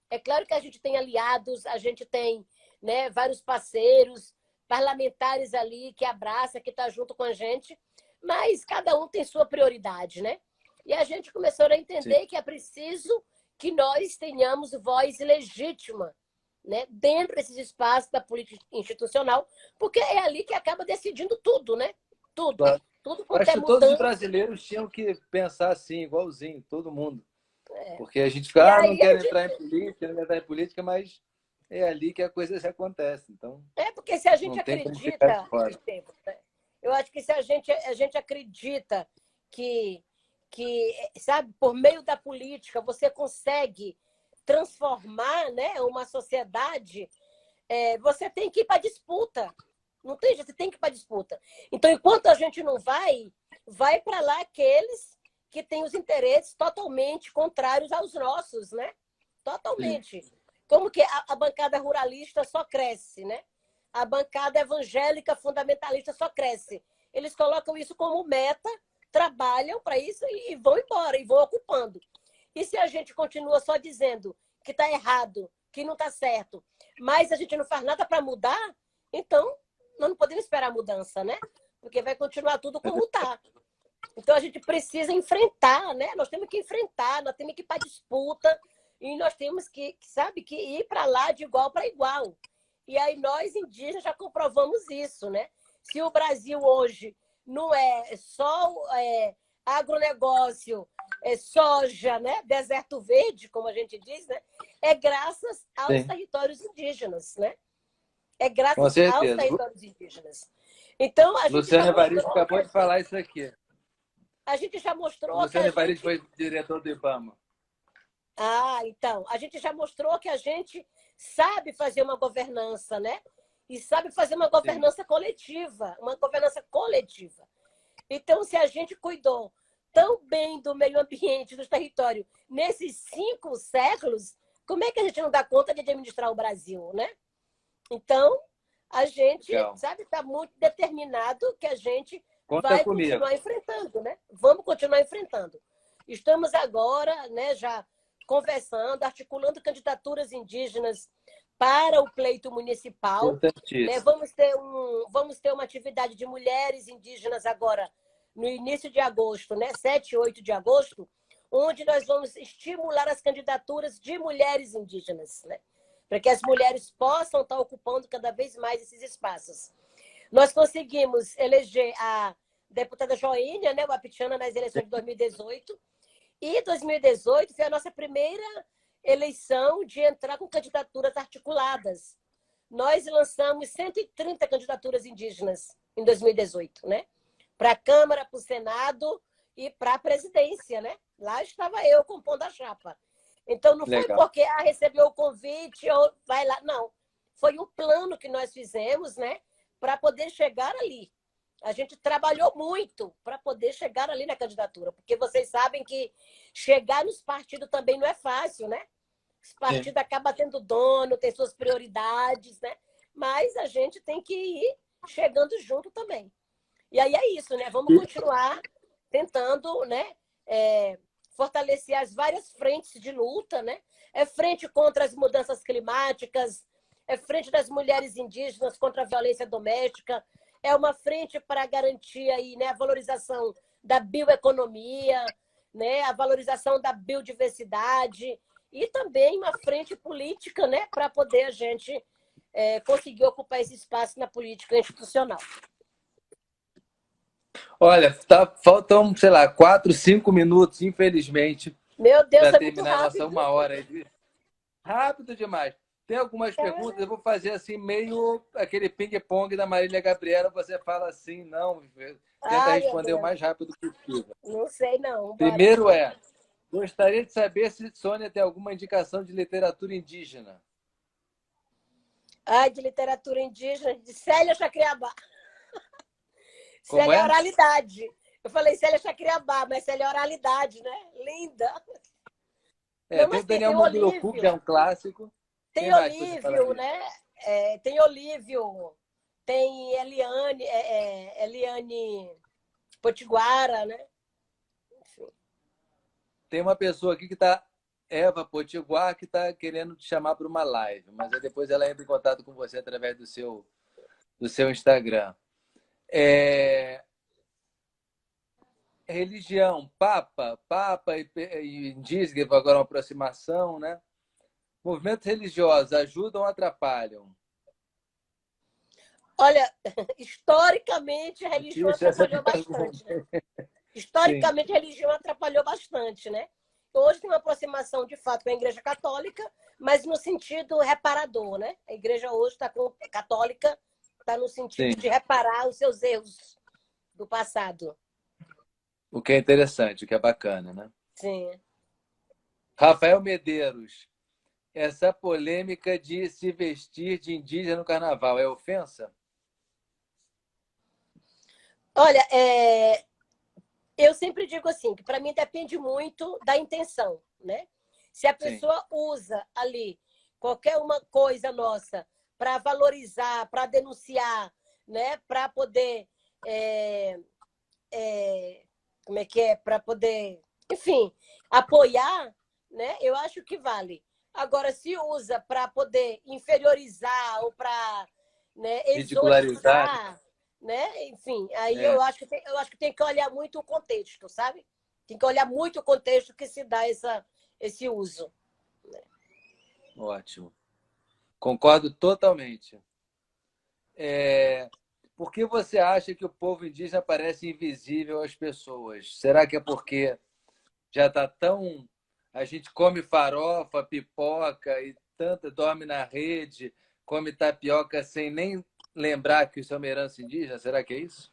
É claro que a gente tem aliados, a gente tem, né, vários parceiros, parlamentares ali que abraça, que está junto com a gente, mas cada um tem sua prioridade, né? E a gente começou a entender Sim. que é preciso que nós tenhamos voz legítima, né, dentro desses espaços da política institucional, porque é ali que acaba decidindo tudo, né? Tudo. Claro. Tudo quanto Acho é que todos os mudança. brasileiros tinham que pensar assim, igualzinho, todo mundo. Porque a gente E fica, não aí a quero gente entrar em política, não quero entrar em política, mas é ali que a coisa se acontece. Então, porque se a gente não tem como ficar de acredita, fora. Estevam, né? Eu acho que se a gente acredita que, sabe, por meio da política você consegue transformar, né, uma sociedade, você tem que ir para a disputa. Não tem jeito, você tem que ir para a disputa. Então, enquanto a gente não vai para lá aqueles que têm os interesses totalmente contrários aos nossos, né? Totalmente. Como que a bancada ruralista só cresce, né? A bancada evangélica fundamentalista só cresce. Eles colocam isso como meta, trabalham para isso e vão embora, e vão ocupando. E se a gente continua só dizendo que está errado, que não está certo, mas a gente não faz nada para mudar, então nós não podemos esperar a mudança, né? Porque vai continuar tudo como está. Então a gente precisa enfrentar, né? Nós temos que enfrentar, nós temos que ir para a disputa, e nós temos que, sabe, que ir para lá de igual para igual. E aí nós, indígenas, já comprovamos isso, né? Se o Brasil hoje não é só agronegócio, soja, né? Deserto verde, como a gente diz, né? É graças aos Sim, territórios indígenas, né? É com graças aos certeza. territórios indígenas. Então, a gente já Luciano Evaristo mostrou acabou de falar isso aqui. a gente já mostrou que Luciano a Evaristo gente foi diretor do IBAMA. então, a gente já mostrou que a gente sabe fazer uma governança, né? E sabe fazer uma Sim. governança coletiva, uma governança coletiva. Então, se a gente cuidou tão bem do meio ambiente, do território, nesses 5 séculos, como é que a gente não dá conta de administrar o Brasil, né? Então, a gente, Legal. sabe, está muito determinado que a gente Conta vai comigo. continuar enfrentando, né? Vamos continuar enfrentando. Estamos agora, né, já conversando, articulando candidaturas indígenas para o pleito municipal, né? Importantíssimo. Vamos ter uma atividade de mulheres indígenas agora no início de agosto, né? 7 e 8 de agosto, onde nós vamos estimular as candidaturas de mulheres indígenas, né? Para que as mulheres possam estar ocupando cada vez mais esses espaços. Nós conseguimos eleger a deputada Joênia, né, Wapitiana, nas eleições de 2018, e 2018 foi a nossa primeira eleição de entrar com candidaturas articuladas. Nós lançamos 130 candidaturas indígenas em 2018, né? Para a Câmara, para o Senado e para a presidência, né? Lá estava eu compondo a chapa. Então, não foi porque recebeu o convite ou vai lá. Não. Foi um plano que nós fizemos, né? Para poder chegar ali. A gente trabalhou muito para poder chegar ali na candidatura, porque vocês sabem que chegar nos partidos também não é fácil, né? Os partidos acabam tendo dono, tem suas prioridades, né? Mas a gente tem que ir chegando junto também. E aí é isso, né? Vamos continuar tentando, né? Fortalecer as várias frentes de luta, né? É frente contra as mudanças climáticas, é frente das mulheres indígenas contra a violência doméstica, é uma frente para garantir aí, né, a valorização da bioeconomia, né, a valorização da biodiversidade e também uma frente política, né, para poder a gente conseguir ocupar esse espaço na política institucional. Olha, faltam, sei lá, 4, 5 minutos, infelizmente, Meu Deus, para é muito terminar a nossa rápido. 1 hora. Rápido demais. Tem algumas perguntas, eu vou fazer assim, meio aquele ping-pong da Marília Gabriela, você fala assim, não, tenta responder o mais rápido possível. Não sei, não. Primeiro gostaria de saber se Sônia tem alguma indicação de literatura indígena. De literatura indígena, de Célia Chacriabá. Como Célia é? Oralidade. Eu falei Célia Chacriabá, mas Célia Oralidade, né? Linda. Não, tem o Daniel Munduruku, que é um clássico. Tem Olívio, né? Tem Olívio, tem Eliane Potiguara, né? Enfim. Tem uma pessoa aqui que está, Eva Potiguar, que está querendo te chamar para uma live, mas depois ela entra em contato com você através do seu Instagram. Religião, Papa e indígena, agora uma aproximação, né? Movimentos religiosos ajudam ou atrapalham? Olha, historicamente a religião atrapalhou bastante, né? Historicamente a religião atrapalhou bastante, né? Hoje tem uma aproximação, de fato, com a Igreja Católica, mas no sentido reparador, né? A Igreja hoje católica está no sentido de reparar os seus erros do passado. O que é interessante, o que é bacana, né? Sim. Rafael Medeiros, essa polêmica de se vestir de indígena no carnaval é ofensa? Olha, eu sempre digo assim, que para mim depende muito da intenção, né? Se a pessoa usa ali qualquer uma coisa nossa para valorizar, para denunciar, né? Para poder como é que é? Para poder, enfim, apoiar, né? Eu acho que vale. Agora, se usa para poder inferiorizar ou para, né, exotimizar, né? Enfim, aí eu acho que tem que olhar muito o contexto, sabe? Tem que olhar muito o contexto que se dá esse uso. Ótimo. Concordo totalmente. Por que você acha que o povo indígena parece invisível às pessoas? Será que é porque já está tão... A gente come farofa, pipoca e dorme na rede, come tapioca sem nem lembrar que isso é uma herança indígena? Será que é isso?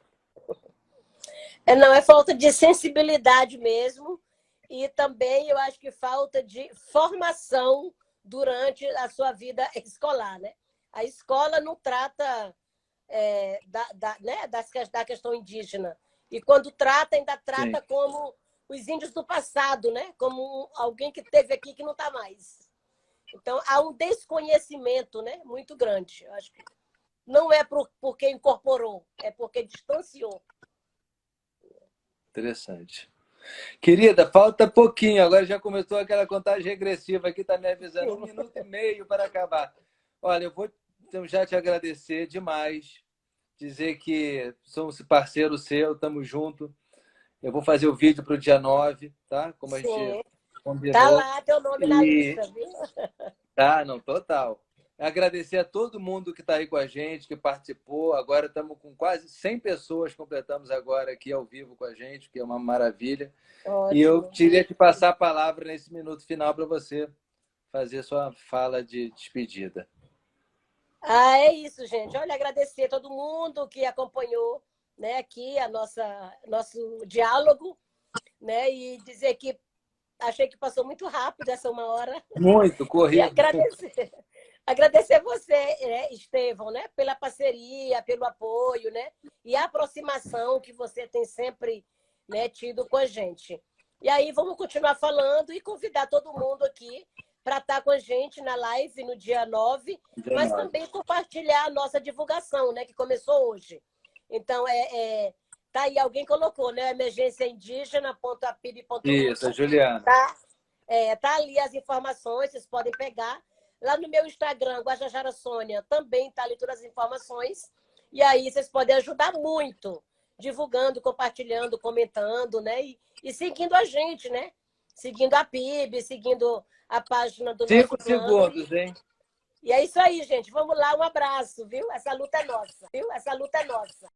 Não, é falta de sensibilidade mesmo. E também eu acho que falta de formação durante a sua vida escolar, né? A escola não trata da questão indígena. E quando trata, ainda trata como os índios do passado, né? Como alguém que esteve aqui que não está mais. Então, há um desconhecimento, né, muito grande. Eu acho que não é porque incorporou, é porque distanciou. Interessante. Querida, falta pouquinho. Agora já começou aquela contagem regressiva aqui, está me avisando 1 minuto e meio para acabar. Olha, eu vou já te agradecer demais, dizer que somos parceiro seu, estamos juntos. Eu vou fazer o vídeo para o dia 9, tá? Como a gente combinou. Tá lá teu nome na lista, viu? Tá, não, total. Agradecer a todo mundo que está aí com a gente, que participou. Agora estamos com quase 100 pessoas, completamos agora aqui ao vivo com a gente, que é uma maravilha. Ótimo. E eu queria te passar a palavra nesse minuto final para você fazer sua fala de despedida. É isso, gente. Olha, agradecer a todo mundo que acompanhou, né, aqui nosso diálogo, né, e dizer que achei que passou muito rápido essa 1 hora. Muito, corrido. E agradecer você, né, Estevão, né, pela parceria, pelo apoio, né, e a aproximação que você tem sempre, né, tido com a gente. E aí vamos continuar falando e convidar todo mundo aqui para estar com a gente na live no dia 9, mas também compartilhar a nossa divulgação, né, que começou hoje. Então, tá aí, alguém colocou, né? emergênciaindígena.apib.com. Isso, Juliana. Tá ali as informações, vocês podem pegar. Lá no meu Instagram, Guajajara Sônia, também tá ali todas as informações. E aí vocês podem ajudar muito, divulgando, compartilhando, comentando, né? E seguindo a gente, né? Seguindo a PIB, seguindo a página do nosso 5 plano. segundos, hein? E é isso aí, gente. Vamos lá, um abraço, viu? Essa luta é nossa, viu? Essa luta é nossa.